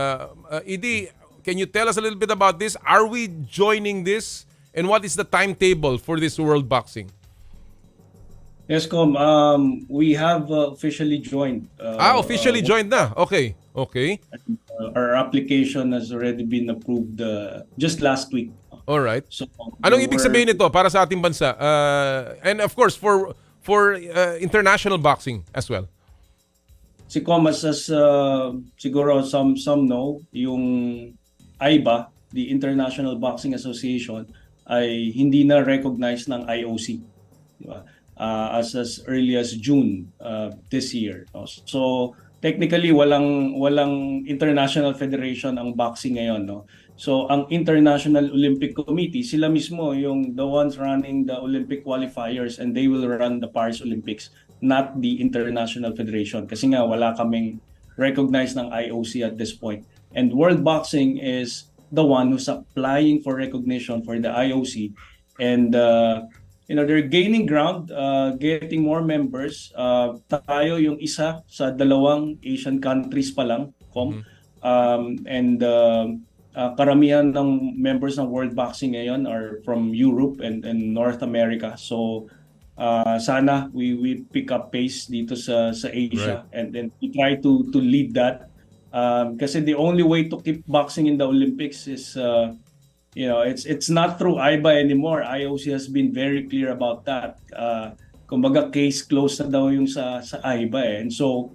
Edie, can you tell us a little bit about this? Are we joining this? And what is the timetable for this World Boxing? Yes, Com. We have officially joined. Officially joined na. Okay. Our application has already been approved just last week. All right. So, anong ibig sabihin nito para sa ating bansa? And of course, for international boxing as well. Si Com, as siguro some know, yung AIBA, the International Boxing Association, ay hindi na recognized ng IOC. Diba? As early as June this year. So technically walang international federation ang boxing ngayon, no. So ang International Olympic Committee, sila mismo yung the ones running the Olympic qualifiers and they will run the Paris Olympics, not the International Federation kasi nga wala kaming recognized ng IOC at this point. And World Boxing is the one who's applying for recognition for the IOC and they're gaining ground, getting more members. Tayo yung isa sa 2 Asian countries pa lang, Com. Karamihan ng members ng World Boxing ngayon are from Europe and North America. So sana we pick up pace dito sa Asia, right. And then we try to lead that. Kasi the only way to keep boxing in the Olympics is it's not through AIBA anymore. IOC has been very clear about that. Kumbaga case closed na daw yung sa AIBA eh. And so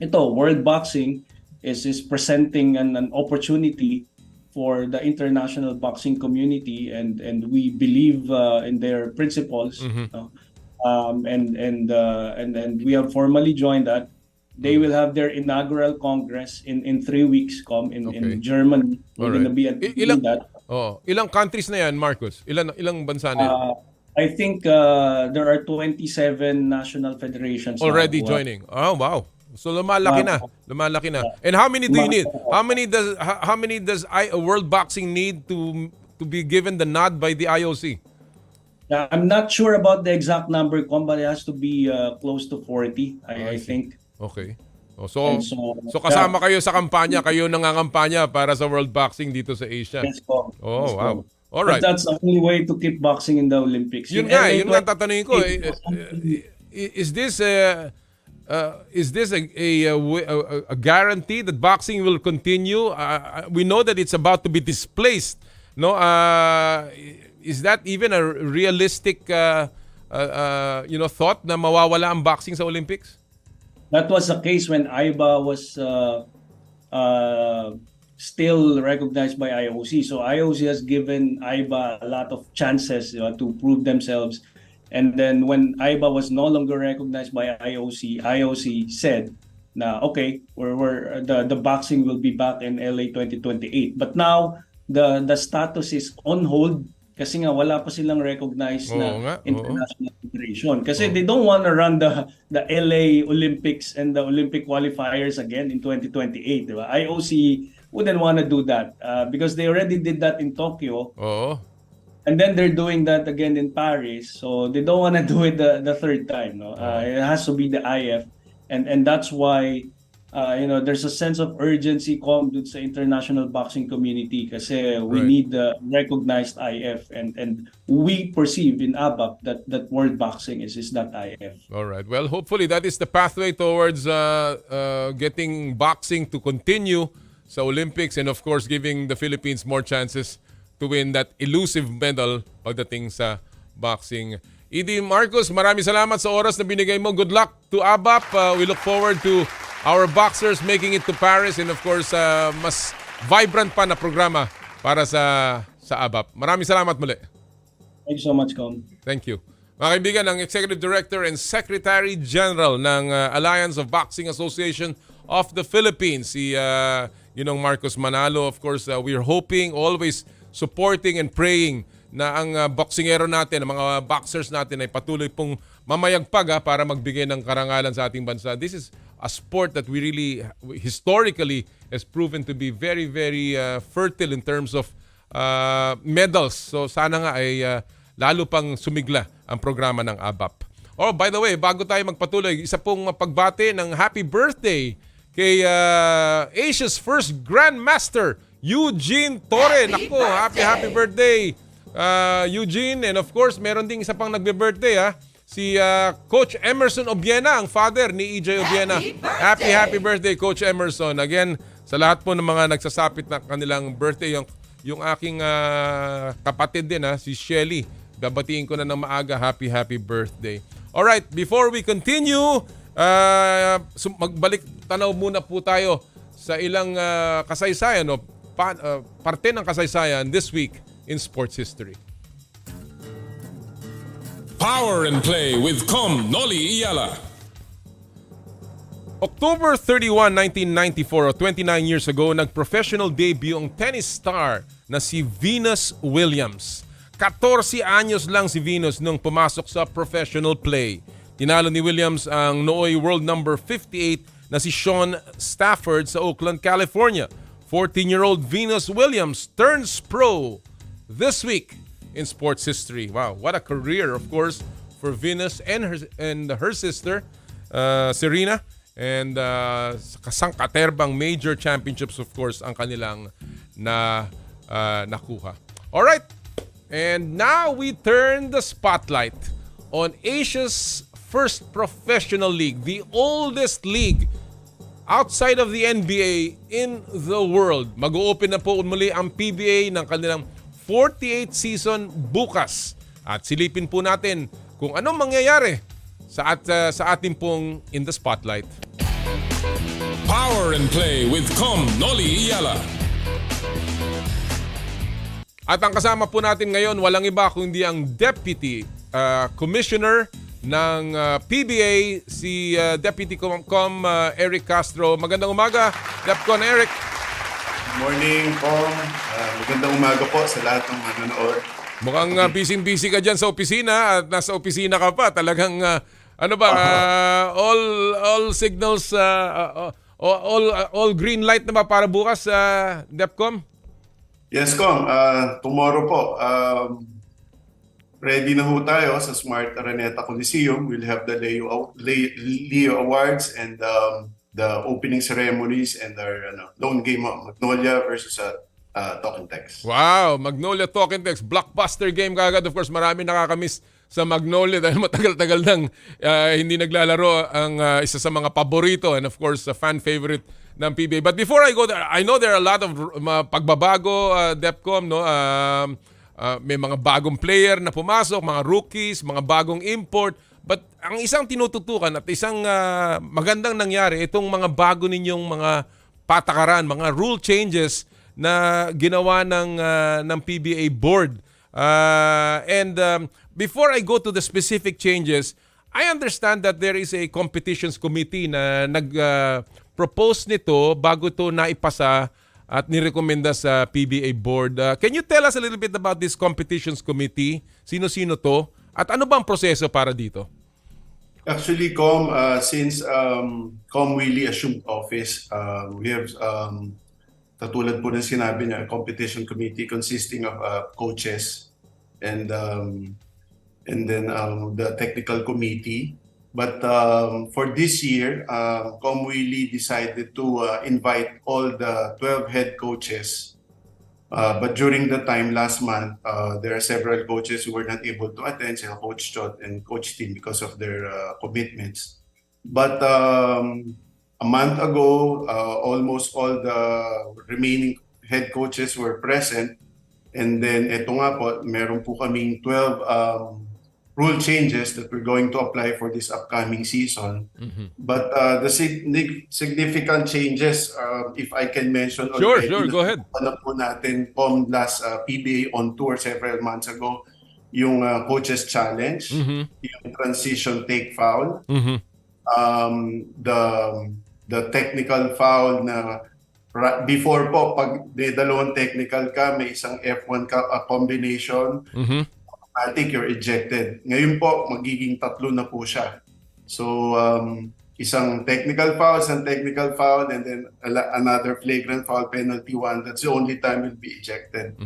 ito, World Boxing is presenting an opportunity for the international boxing community and we believe in their principles. And we have formally joined that. They will have their inaugural congress in 3 weeks, in Germany. We're going to be attending that. Ilang countries na yan, Marcus? Ilang bansa na yan? I think there are 27 national federations already joining. Oh, wow. So lumalaki na. And how many do you need? How many does World Boxing need to be given the nod by the IOC? I'm not sure about the exact number, but it has to be close to 40, I think. Okay. So kasama kayo sa kampanya, kayo nangangampanya para sa World Boxing dito sa Asia. Yes, po. Oh, wow. All right. But that's the only way to keep boxing in the Olympics. Yun nga tatanungin ko. Is this a guarantee that boxing will continue? We know that it's about to be displaced. No, is that even a realistic thought na mawawala ang boxing sa Olympics? That was the case when AIBA was still recognized by IOC. So IOC has given AIBA a lot of chances to prove themselves. And then when AIBA was no longer recognized by IOC said, na okay, the boxing will be back in LA 2028. But now the status is on hold kasi nga wala pa silang recognized na international federation. Kasi they don't want to run the LA Olympics and the Olympic qualifiers again in 2028, diba? IOC wouldn't want to do that because they already did that in Tokyo. and then they're doing that again in Paris, so they don't want to do it the third time. No, it has to be the IF, and that's why there's a sense of urgency dun sa international boxing community kasi we Right. need the recognized IF, and we perceive in ABAP that world boxing is that IF. All right. Well, hopefully that is the pathway towards getting boxing to continue sa Olympics and of course giving the Philippines more chances to win that elusive medal pagdating sa boxing. Edie Marcos, maraming salamat sa oras na binigay mo. Good luck to ABAP. We look forward to our boxers making it to Paris and of course mas vibrant pa na programa para sa ABAP. Maraming salamat muli. Thank you so much, Com. Thank you. Mga kaibigan, ang Executive Director and Secretary General ng Alliance of Boxing Association of the Philippines, si Marcos Manalo. Of course, we're hoping, always supporting and praying na ang boksingero natin, ang mga boxers natin ay patuloy pong mamayagpag para magbigay ng karangalan sa ating bansa. This is a sport that we really, historically, has proven to be very, very fertile in terms of medals. So sana nga ay lalo pang sumigla ang programa ng ABAP. Oh, by the way, bago tayo magpatuloy, isa pong pagbati ng happy birthday kay Asia's first Grandmaster, Eugene Torre. Naku, happy birthday, Eugene. And of course, meron ding isa pang nagbe-birthday, si Coach Emerson Obiena, ang father ni EJ Obiena. Happy birthday, Coach Emerson. Again, sa lahat po ng mga nagsasapit na kanilang birthday, yung aking kapatid din, si Shelly. Babatiin ko na ng maaga, happy birthday. Alright, before we continue, magbalik tanaw muna po tayo sa ilang kasaysayan o parte ng kasaysayan this week in sports history. Power and Play with Noli, Eala. October 31, 1994 o 29 years ago, nag-professional debut ang tennis star na si Venus Williams. 14 anyos lang si Venus nung pumasok sa professional play. Tinalo ni Williams ang nooy world number 58 na si Sean Stafford sa Oakland, California. 14-year-old Venus Williams turns pro this week in sports history. Wow, what a career, of course, for Venus and her sister, Serena. And kasangkaterbang major championships, of course, ang kanilang nakuha. Alright, and now we turn the spotlight on Asia's first professional league, the oldest league outside of the NBA in the world. Mag-o-open na po muli ang PBA ng kanilang 48th season bukas. At silipin po natin kung anong mangyayari sa ating pong In the Spotlight. Power and Play with Noli, Eala. At ang kasama po natin ngayon, walang iba kundi ang Deputy Commissioner ng PBA, si Deputy Eric Castro. Magandang umaga, DepCon Eric. Morning, Com. Magandang umaga po sa lahat ng manonood. Mukhang busy-busy ka dyan sa opisina at nasa opisina ka pa. Talagang, all signals, all green light na ba para bukas sa DepCom? Yes, Com. Tomorrow po, ready na ho tayo sa Smart Araneta Coliseum. We'll have the Leo Awards and the opening ceremonies and our lone game of Magnolia versus Talking Text. Wow, Magnolia Talking Text. Blockbuster game kagad. Of course, marami nakakamiss sa Magnolia dahil matagal-tagal nang hindi naglalaro ang isa sa mga paborito and of course, a fan favorite ng PBA. But before I go there, I know there are a lot of pagbabago, DepCom, no? May mga bagong player na pumasok, mga rookies, mga bagong import. But ang isang tinututukan at isang magandang nangyari, itong mga bago ninyong mga patakaran, mga rule changes na ginawa ng PBA board. Before I go to the specific changes, I understand that there is a competitions committee na nag-propose nito bago ito naipasa at nirekomenda sa PBA board. Can you tell us a little bit about this competitions committee? Sino-sino to? At ano bang proseso para dito? Actually, Com, since Com Willie assumed office, we have, katulad po ng sinabi niya, a competition committee consisting of coaches and then the technical committee. But for this year, Comwili decided to invite all the 12 head coaches. But during the time last month, there are several coaches who were not able to attend, so Coach Chot and Coach Tim, because of their commitments. But a month ago, almost all the remaining head coaches were present. And then eto nga po, meron po kaming 12 rule changes that we're going to apply for this upcoming season. But the significant changes, if I can mention already, Sure, go ahead. Alam po natin last PBA on tour several months ago, yung coaches challenge, yung transition take foul, the technical foul na before po, pag dalawang technical ka, may isang F1 ka, combination, I think you're ejected. Ngayon po, magiging 3 na po siya. So, isang technical foul, and then another flagrant foul, penalty 1. That's the only time you'll be ejected.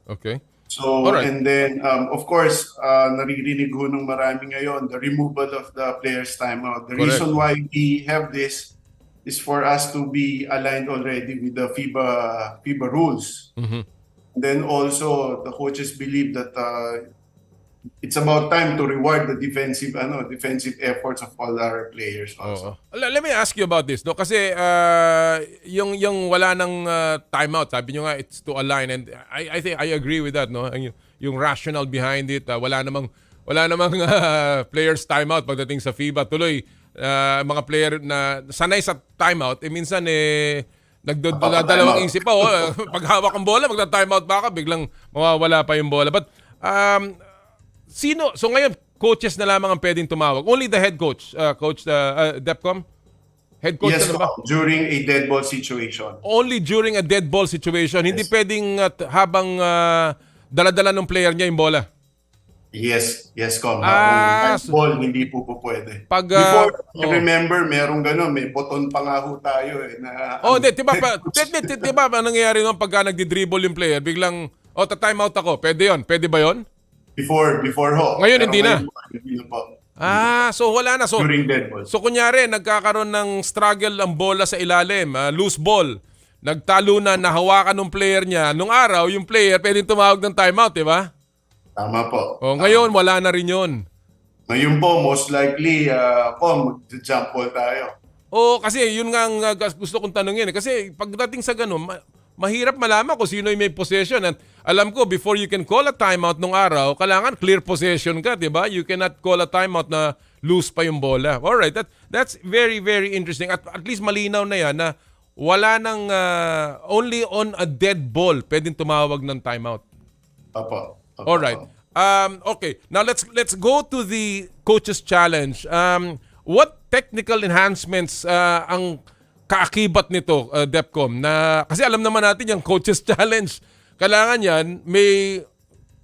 Okay. So, Alright. and then, of course, naririnig ho ng marami ngayon, the removal of the player's timeout. The reason why we have this is for us to be aligned already with the FIBA rules. Then also, the coaches believe that it's about time to reward the defensive efforts of all our players also. Let me ask you about this, no? Kasi yung wala ng timeout, sabi nyo nga it's to align, and I think I agree with that, no? Yung rationale behind it, wala namang players timeout pagdating sa FIBA. Tuloy mga player na sanay sa timeout, minsan nagdadalawang isip pa, pag hawak ang bola, magta-timeout ba ka, biglang mawawala pa yung bola. But so ngayon, coaches na lamang ang pwedeng tumawag. Only the head coach, Coach Depcom? Head coach Yes, na ba? during a dead ball situation. Only during a dead ball situation. Hindi pwedeng habang dala-dala ng player niya yung bola. Yes, Com. Habang ball, hindi po pwede. Before, remember, merong gano'n, may button pa nga ho tayo. Diba nangyayari noon pagka nagdi-dribble yung player, biglang, ta-timeout ako. Pwede yun? Pwede ba yun? Before ho. Ngayon hindi na. Hindi po. So wala na. So, during dead ball. So kunyari, nagkakaroon ng struggle ang bola sa ilalim, loose ball. Nagtalo na, nahawakan ng player niya. Nung araw, yung player pwedeng tumawag ng timeout, di ba? Tama po. Ngayon, wala na rin yun. Ngayon po, most likely, mag-jump ball tayo. Kasi yun nga ang gusto kong tanongin. Kasi pagdating sa ganun, mahirap malaman kung sino yung may possession. At alam ko, before you can call a timeout nung araw, kailangan clear possession ka, di ba? You cannot call a timeout na loose pa yung bola. Alright, that's very, very interesting. At least malinaw na yan na wala nang only on a dead ball pwedeng tumawag ng timeout. Opo. Alright. Okay, now let's go to the Coaches Challenge. What technical enhancements ang kaakibat nito, Depcom? Kasi alam naman natin yung Coaches Challenge, kailangan yan may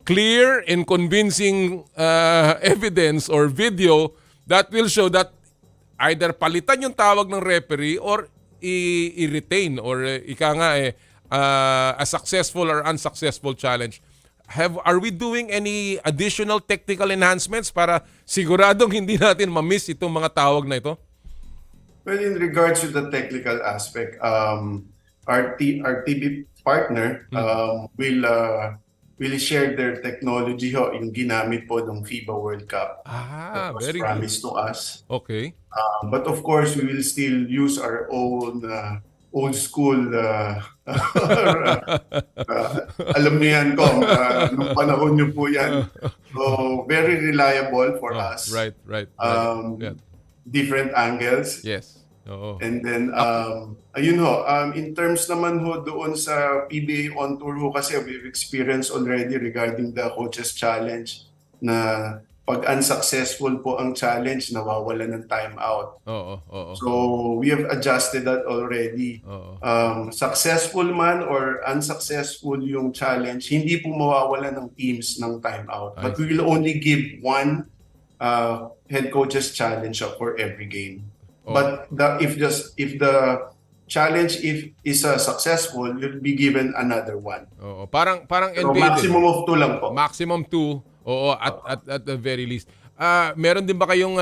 clear and convincing evidence or video that will show that either palitan yung tawag ng referee or i-retain or a successful or unsuccessful challenge. Are we doing any additional technical enhancements para siguradong hindi natin ma-miss itong mga tawag na ito? Well, in regards to the technical aspect, our TV partner will share their technology yung ginamit po ng FIBA World Cup. That was very promised good to us. Okay. But of course, we will still use our own old school alam niyo yan, Com. Nung panahon niyo po yan. So, very reliable for us. Right. Different angles. Yes. Oo. And then, ayun ho, in terms naman ho doon sa PBA on tour ho, kasi we've experienced already regarding the Coaches Challenge na pag unsuccessful po ang challenge, nawawala ng timeout. So, we have adjusted that already. Successful man or unsuccessful yung challenge, hindi po mawawala ng teams ng timeout. But we will only give one head coach's challenge for every game. But if the challenge if is successful, you'll be given another one. Oo, parang So, NBA maximum din. of 2 lang po. Maximum 2. Oo, at the very least. Meron din ba kayong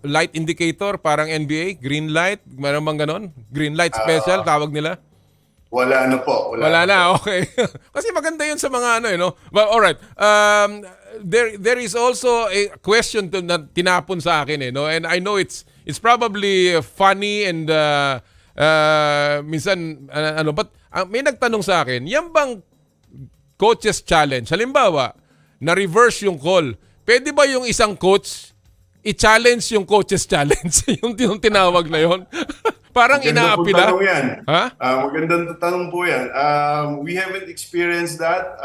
light indicator parang NBA, green light, meron bang ganon? Green light special tawag nila? Wala na po. Wala na, okay. Kasi maganda 'yun sa mga no. But all right. There is also a question na tinapon sa akin no. And I know it's probably funny and minsan but may nagtanong sa akin, yan bang coaches challenge? Halimbawa, na-reverse yung call. Pwede ba yung isang coach i-challenge yung coaches challenge? yung tinawag na yon. Parang inaapila. Magandang yan. Ha? Magandang tanong po yan. We haven't experienced that.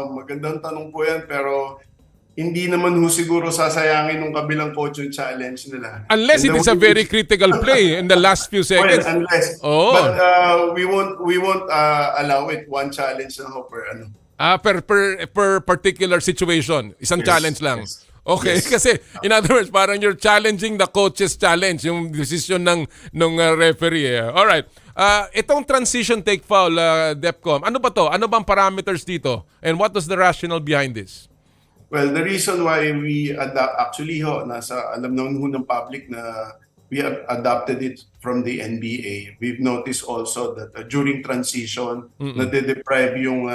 Magandang tanong po yan, pero hindi naman siguro sasayangin ng kabilang coach yung challenge nila. Unless it is a very critical play in the last few seconds. Well, unless. Oh. But we won't allow it. One challenge na ho per ano. Per particular situation. Isang challenge lang. Yes. Okay, Yes. kasi in other words, parang you're challenging the coach's challenge, yung decision ng referee. All right. Itong transition take foul, DepCom, ano ba to? Ano bang parameters dito? And what was the rationale behind this? Well, the reason why we actually alam naman ng public na we have adopted it from the NBA. We've noticed also that during transition, nade-deprive yung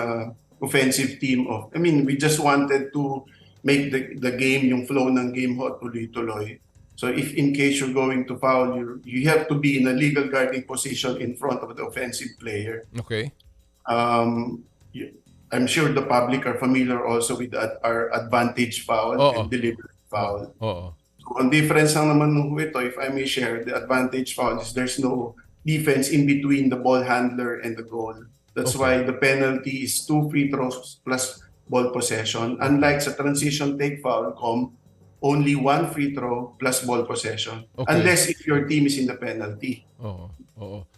offensive team of, we just wanted to make the game, yung flow ng game tuloy-tuloy. So if in case you're going to foul, you have to be in a legal guarding position in front of the offensive player. Okay. I'm sure the public are familiar also with our advantage foul and deliberate foul. So ang difference lang naman nung ito, if I may share, the advantage foul is there's no defense in between the ball handler and the goal. That's why the penalty is 2 free throws plus ball possession. Unlike sa transition take foul, only 1 free throw plus ball possession. Okay. Unless if your team is in the penalty. Oo.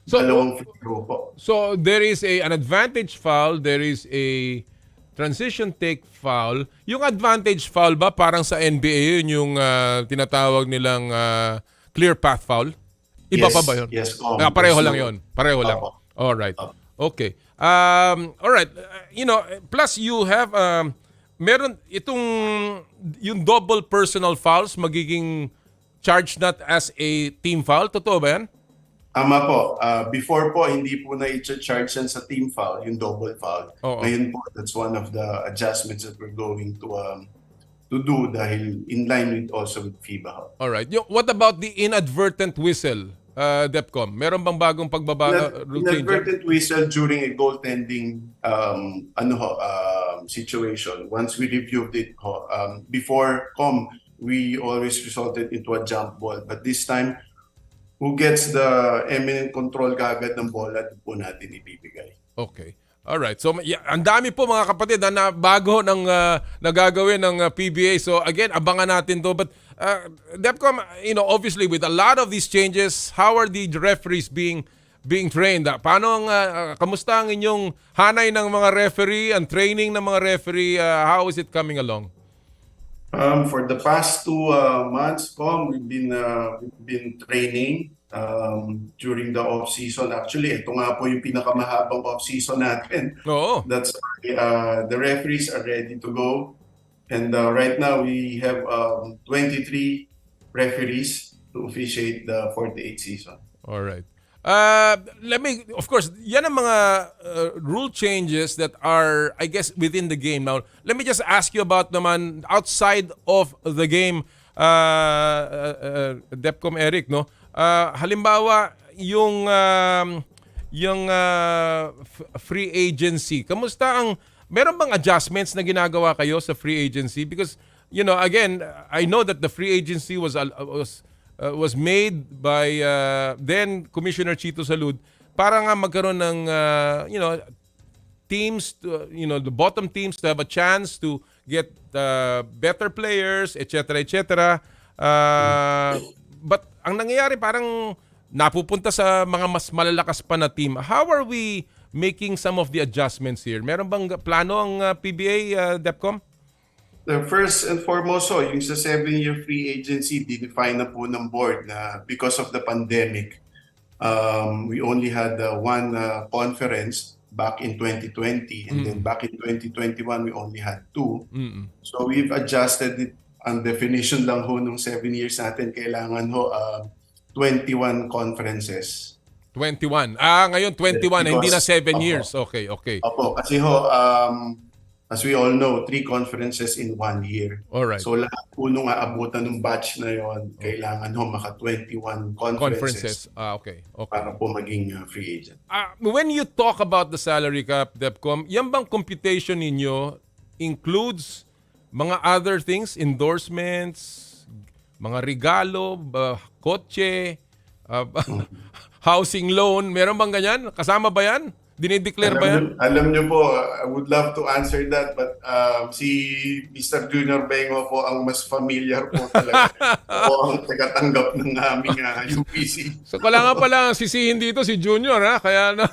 Dalawang free throw po. So there is an advantage foul, there is a transition take foul. Yung advantage foul ba parang sa NBA yun yung tinatawag nilang clear path foul? Iba pa ba yun? Yes. Pareho lang yun. Pareho lang. All right. Okay. All right. Plus you have meron itong yung double personal fouls magiging charged not as a team foul. Totoo ba yan? Tama po. Before po, hindi po na-charge yan sa team foul, yung double foul. Ngayon po, that's one of the adjustments that we're going to do dahil in line with also with FIBA. All right. What about the inadvertent whistle, DepCom? Meron bang bagong routine? Inadvertent whistle during a goaltending situation. Once we reviewed it before we always resulted into a jump ball. But this time, who gets the eminent control kagad ng bola, po natin ibibigay. Okay. Alright. So, ang dami po mga kapatid na bago ng nagagawin ng PBA. So, again, abangan natin to. But, DepCom, obviously, with a lot of these changes, how are the referees being trained? Paano kamusta ang inyong hanay ng mga referee, ang training ng mga referee? How is it coming along? For the past 2 months, we've been training during the off season. Actually, ito nga po yung pinakamahabang off season natin. That's why the referees are ready to go. And right now we have 23 referees to officiate the 48th season. All right. Of course, yan ang mga rule changes that are, I guess, within the game. Now, let me just ask you about naman outside of the game, DepCom Eric, no? Halimbawa, yung free agency. Kamusta meron bang adjustments na ginagawa kayo sa free agency? Because, again, I know that the free agency was made by then Commissioner Chito Salud para nga magkaroon ng teams, the bottom teams to have a chance to get better players, etc., etc. But ang nangyayari parang napupunta sa mga mas malalakas pa na team. How are we making some of the adjustments here? Meron bang plano ang PBA, DepCom? The first and foremost, yung sa 7-year free agency, dinefine na po ng board na because of the pandemic, We only had one conference back in 2020, and then back in 2021 we only had two. So we've adjusted it. Ang definition lang ho nung 7 years natin, kailangan ho 21 conferences. 21. Ngayon 21, hindi na 7 years. Okay. Opo, kasi ho, as we all know, 3 conferences in 1 year. Alright. So lahat po nung aabutan ng batch na yon, kailangan ho maka 21 conferences. Okay. Para po maging free agent. When you talk about the salary cap, DepCom, yan bang computation ninyo includes mga other things, endorsements, mga regalo, kotse, housing loan, meron bang ganyan? Kasama ba yan? Dinideclare ba yan? Alam nyo po, I would love to answer that, but si Mr. Junior Bengo po ang mas familiar po talaga. Po ang tagatanggap ng aming UPC. So kailangan pala sisihin dito si Junior, ha? Kaya na...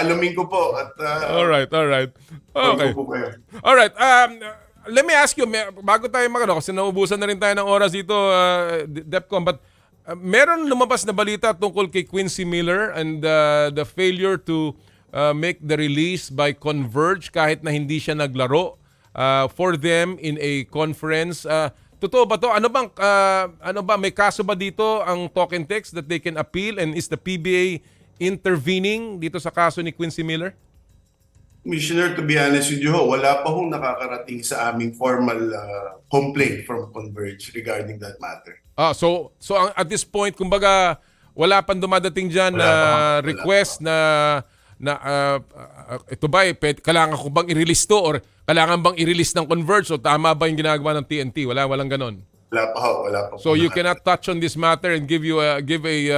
Alamin ko po. At, alright. Okay. Alright. Let me ask you, bago tayo magano, kasi naubusan na rin tayo ng oras dito, DepCom, but meron lumabas na balita tungkol kay Quincy Miller and the failure to make the release by Converge kahit na hindi siya naglaro for them in a conference. Totoo ba to? Ano ba may kaso ba dito ang talk and text that they can appeal, and is the PBA intervening dito sa kaso ni Quincy Miller? Commissioner, to be honest with you, wala pa hong nakakarating sa aming formal complaint from Converge regarding that matter. So at this point, kumbaga, wala pang dumadating dyan na request na ito ba, kailangan ko bang i-release to or kailangan bang i-release ng Converge o tama ba yung ginagawa ng TNT? Walang ganon. Wala pa. So you cannot touch on this matter and give a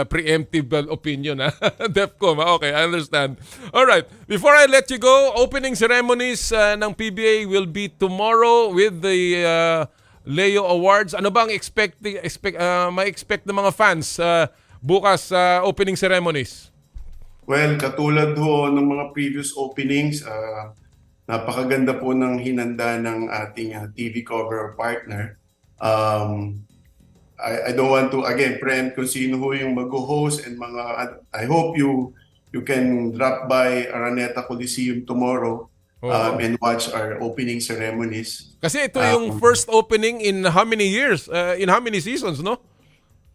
preemptive opinion, DepCom. Okay, I understand. All right. Before I let you go, opening ceremonies ng PBA will be tomorrow with the Leo Awards. Ano bang ma-expect ng mga fans bukas sa opening ceremonies? Well, katulad ho ng mga previous openings, napakaganda po ng hinanda ng ating TV cover partner. I don't want to again preempt kung sino ho yung mag-host and mga I hope you can drop by Araneta Coliseum tomorrow and watch our opening ceremonies. Kasi ito yung first opening in how many years? In how many seasons, no?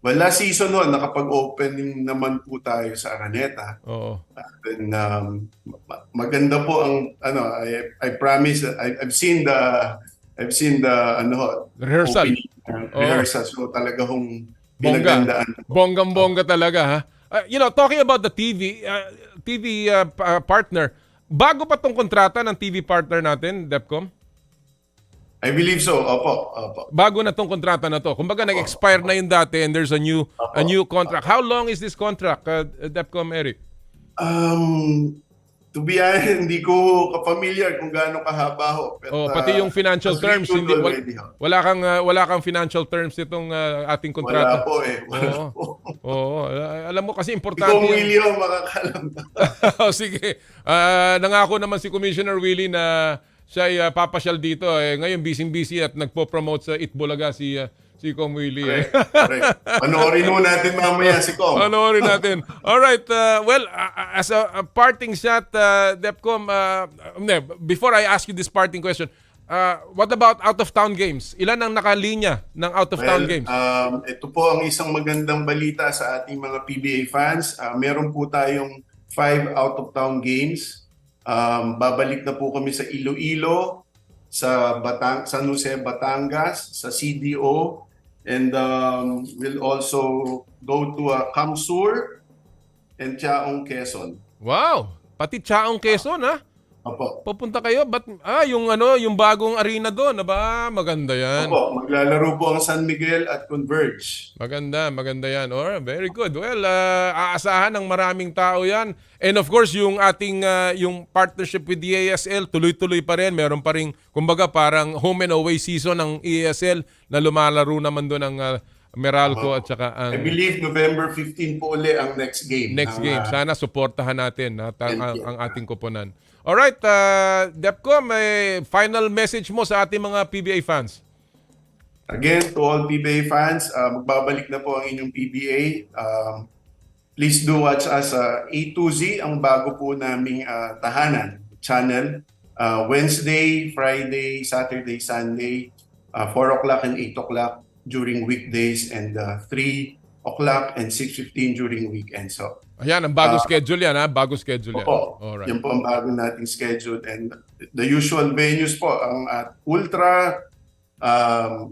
Well, last season ho, nakapag-opening naman po tayo sa Araneta. And maganda po ang I promise I've seen the rehearsal. Rehearsal. So talaga hong pinagandaan. Bonggang-bongga talaga, ha? Talking about the TV partner, bago pa tong kontrata ng TV partner natin, DepCom? I believe so. Opo. Bago na tong kontrata na to. Kumbaga nag-expire na yung dati and there's a new contract. How long is this contract, DepCom, Eric? To be honest, hindi ko ka-familiar kung gaano kahaba ho. But, pati yung financial terms, wala kang financial terms itong ating kontrata. Wala po eh. Alam mo kasi importante. Ikaw, Willie, makakalam. Sige. Nangako naman si Commissioner Willie na siya ay papasyal dito. Ngayon, busy at nagpo-promote sa Itbulaga si Kong Willie. Panoorin mo natin mamaya si Kong. Panoorin natin. Alright. Well, as a parting shot, DepCom, before I ask you this parting question, what about out-of-town games? Ilan ang nakalinya ng out-of-town games? Ito po ang isang magandang balita sa ating mga PBA fans. Meron po tayong 5 out-of-town games. Babalik na po kami sa Iloilo, sa San Jose, Batangas, sa CDO, and we'll also go to Kamsur and Chaong, Quezon. Wow! Pati Chaong, Quezon, ha? Opo. Pupunta kayo? Yung bagong arena doon, maganda yan. Opo, maglalaro po ang San Miguel at Converge. Maganda yan. Very good. Well, aasahan ng maraming tao yan. And of course, yung ating yung partnership with the ASL, tuloy-tuloy pa rin. Meron pa rin, kumbaga, parang home and away season ng ASL na lumalaro naman doon ang Meralco at saka ang... I believe November 15 po uli ang next game. Sana suportahan natin ang ating koponan. Alright, DepCom, may final message mo sa ating mga PBA fans. Again, to all PBA fans, magbabalik na po ang inyong PBA. please do watch us sa A2Z, ang bago po naming tahanan channel. Wednesday, Friday, Saturday, Sunday, 4 o'clock and 8 o'clock during weekdays, and 3 o'clock and 6:15 during weekends. So, Ayan, ang bagong schedule yan, ha? Bago schedule yan. opo, Alright. yan po ang bago nating schedule. And the usual venues po, ang Ultra,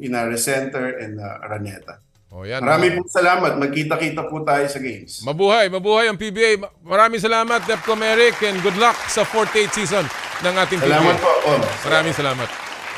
Inara Center, and Araneta. Yan, Maraming po salamat. Magkita-kita po tayo sa games. Mabuhay ang PBA. Maraming salamat, Defcom Eric, and good luck sa 48th season ng ating PBA. Salamat po, Om. Maraming salamat.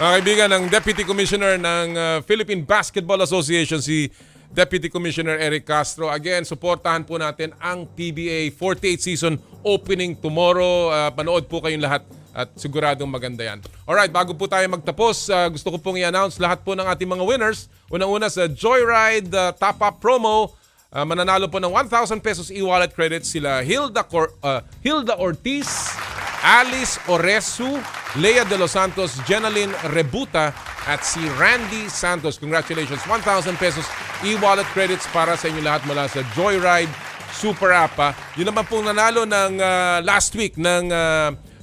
Mga kaibigan, ng Deputy Commissioner ng Philippine Basketball Association, si Deputy Commissioner Eric Castro. Again, suportahan po natin ang PBA 48th season opening tomorrow. Panood po kayong lahat at siguradong maganda yan. Alright, bago po tayo magtapos, gusto ko pong i-announce lahat po ng ating mga winners. Unang-una sa Joyride Top-Up Promo, mananalo po ng 1,000 pesos e-wallet credits sila Hilda Ortiz, Alice Oresu, Lea de los Santos, Jenaline Rebuta, at si Randy Santos. Congratulations, 1,000 pesos e-wallet credits para sa inyo lahat mula sa Joyride Super App. Yun naman pong nanalo ng last week ng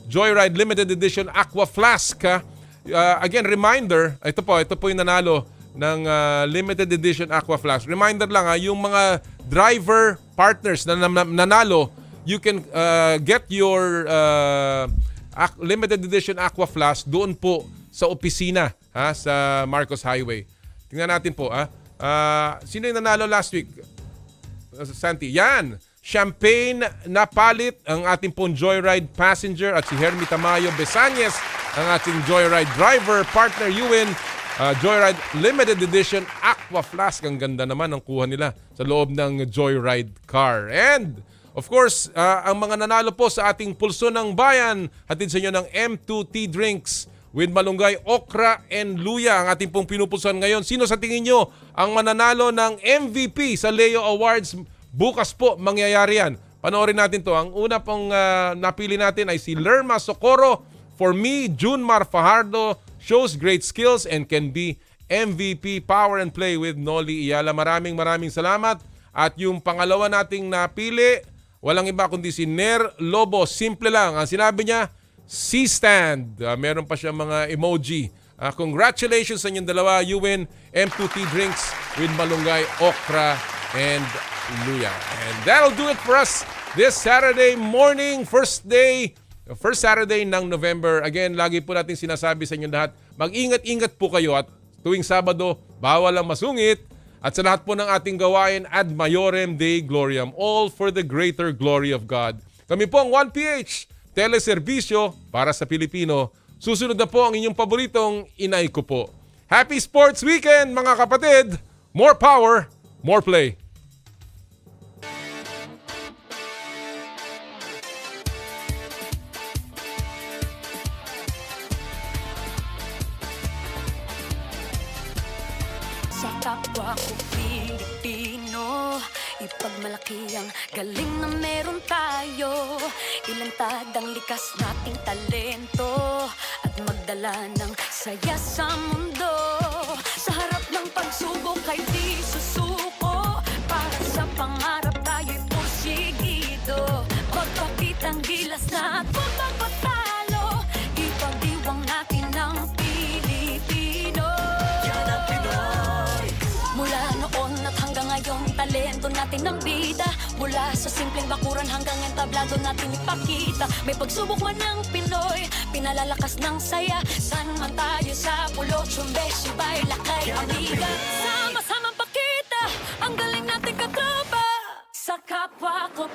Joyride Limited Edition Aqua Flask. Again, reminder, ito po yung nanalo ng Limited Edition Aqua Flask. Reminder lang, yung mga driver partners na nanalo, you can get your Limited Edition Aqua Flask doon po sa opisina sa Marcos Highway. Tingnan natin po. Sino yung nanalo last week? Santi. Yan! Champagne na palit ang ating pong Joyride passenger at si Hermi Tamayo Besanyes ang ating Joyride driver. Partner Ewan, Joyride Limited Edition Aqua Flask. Ang ganda naman ang kuha nila sa loob ng Joyride car. And of course, ang mga nanalo po sa ating Pulso ng Bayan, hatid sa inyo ng M2T Drinks with malunggay, okra, and luya. Ang ating pong pinupulsan ngayon. Sino sa tingin nyo ang mananalo ng MVP sa Leo Awards? Bukas po mangyayari yan. Panoorin natin to. Ang una pong napili natin ay si Lerma Socorro. For me, Junmar Fajardo shows great skills and can be MVP Power and Play with Noli Eala. Maraming salamat. At yung pangalawa nating napili, walang iba kundi si Ner Lobo. Simple lang. Ang sinabi niya, C-stand. Meron pa siya mga emoji. Congratulations sa inyong dalawa. You win M2T Drinks with malunggay, okra, and luya. And that'll do it for us this Saturday morning, first Saturday ng November. Again, lagi po natin sinasabi sa inyong lahat, mag-ingat-ingat po kayo at tuwing Sabado, bawal ang masungit. At sa lahat po ng ating gawain, ad maiorem Dei gloriam, all for the greater glory of God. Kami po ang 1PH, teleserbisyo para sa Pilipino. Susunod na po ang inyong paboritong inay ko po. Happy Sports Weekend, mga kapatid! More power, more play. Sa kapwa ko Pilipino, ipagmalaki ang galing na meron tayo. Ilantad ang likas nating talento at magdala ng saya sa mundo. Sa harap ng pagsubok ay di susuko, para sa pangarap tayo'y porsigido. Magpakitang gilas na at pagpapatalo, ipagdiwang natin ang Pilipino. Yan ang Pinoy. Mula noon at hanggang ngayon, talento natin ang bida. Mula sa simpleng bakuran hanggang entablado natin ipakita. May pagsubok man ng Pinoy, pinalalakas ng saya. San man tayo sa pulo, Chumbe, Sibay, Lakay, Amiga. Sama-samang pakita ang galing natin katropa. Sa kapwa ko